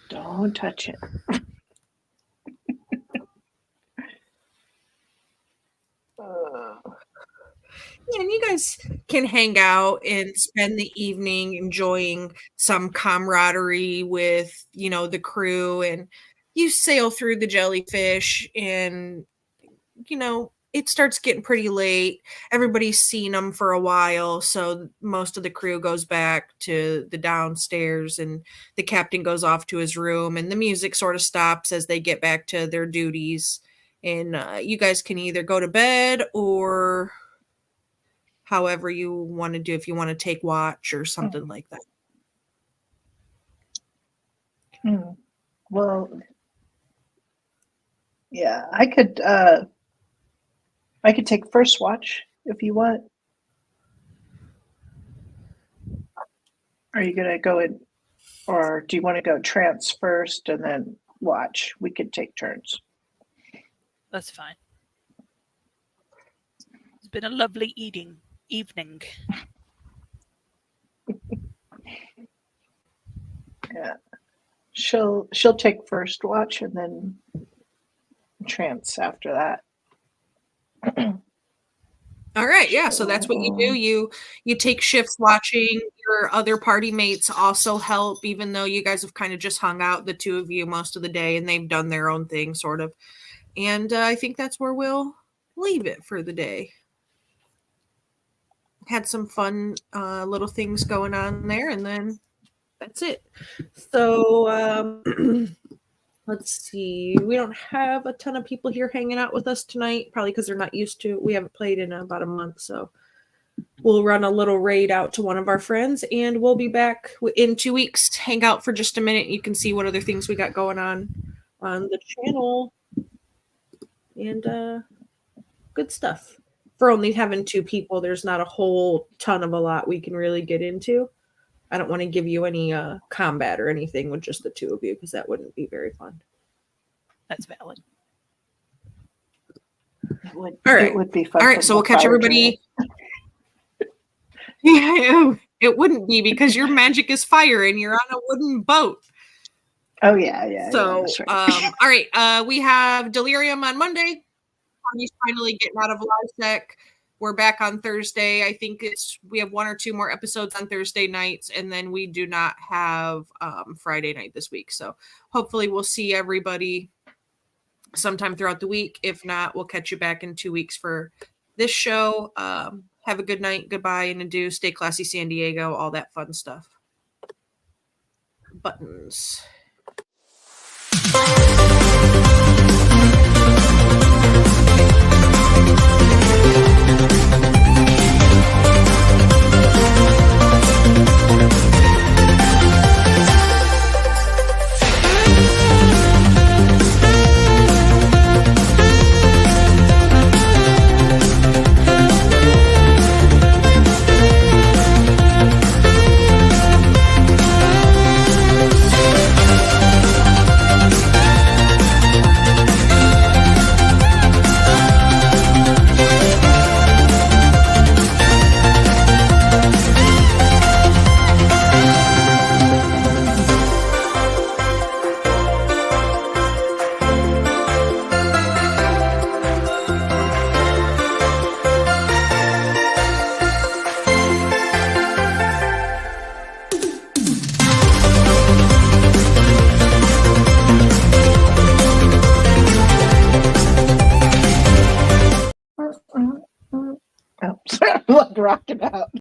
Don't touch it. Yeah, and you guys can hang out and spend the evening enjoying some camaraderie with, you know, the crew, and you sail through the jellyfish, and, you know, it starts getting pretty late. Everybody's seen them for a while, so most of the crew goes back to the downstairs, and the captain goes off to his room, and the music sort of stops as they get back to their duties. And you guys can either go to bed or however you want to do, if you want to take watch or something like that. Well, yeah, I could take first watch if you want. Are you gonna go in, or do you want to go trance first and then watch? We could take turns. That's fine. It's been a lovely evening. Yeah, she'll take first watch and then trance after that. All right, yeah, so that's what you do. You take shifts watching. Your other party mates also help, even though you guys have kind of just hung out, the two of you, most of the day, and they've done their own thing, sort of. And I think that's where we'll leave it for the day. Had some fun little things going on there, and then that's it. So let's see. We don't have a ton of people here hanging out with us tonight, probably because they're not used to it. We haven't played in about a month, so we'll run a little raid out to one of our friends, and we'll be back in 2 weeks to hang out for just a minute. You can see what other things we got going on the channel. And good stuff. For only having 2 people, there's not a whole ton of a lot we can really get into. I don't want to give you any combat or anything with just the 2 of you, because that wouldn't be very fun. That's valid. All right. It would be fun. All right, so we'll catch everybody. Yeah, it wouldn't be, because your magic is fire and you're on a wooden boat. Oh yeah. So, that's right. all right, we have Delirium on Monday. He's finally getting out of live sec. We're back on Thursday. I think we have 1 or 2 more episodes on Thursday nights, and then we do not have Friday night this week. So hopefully we'll see everybody sometime throughout the week. If not, we'll catch you back in 2 weeks for this show. Have a good night, goodbye, and adieu. Stay classy, San Diego, all that fun stuff. Buttons. rocking out.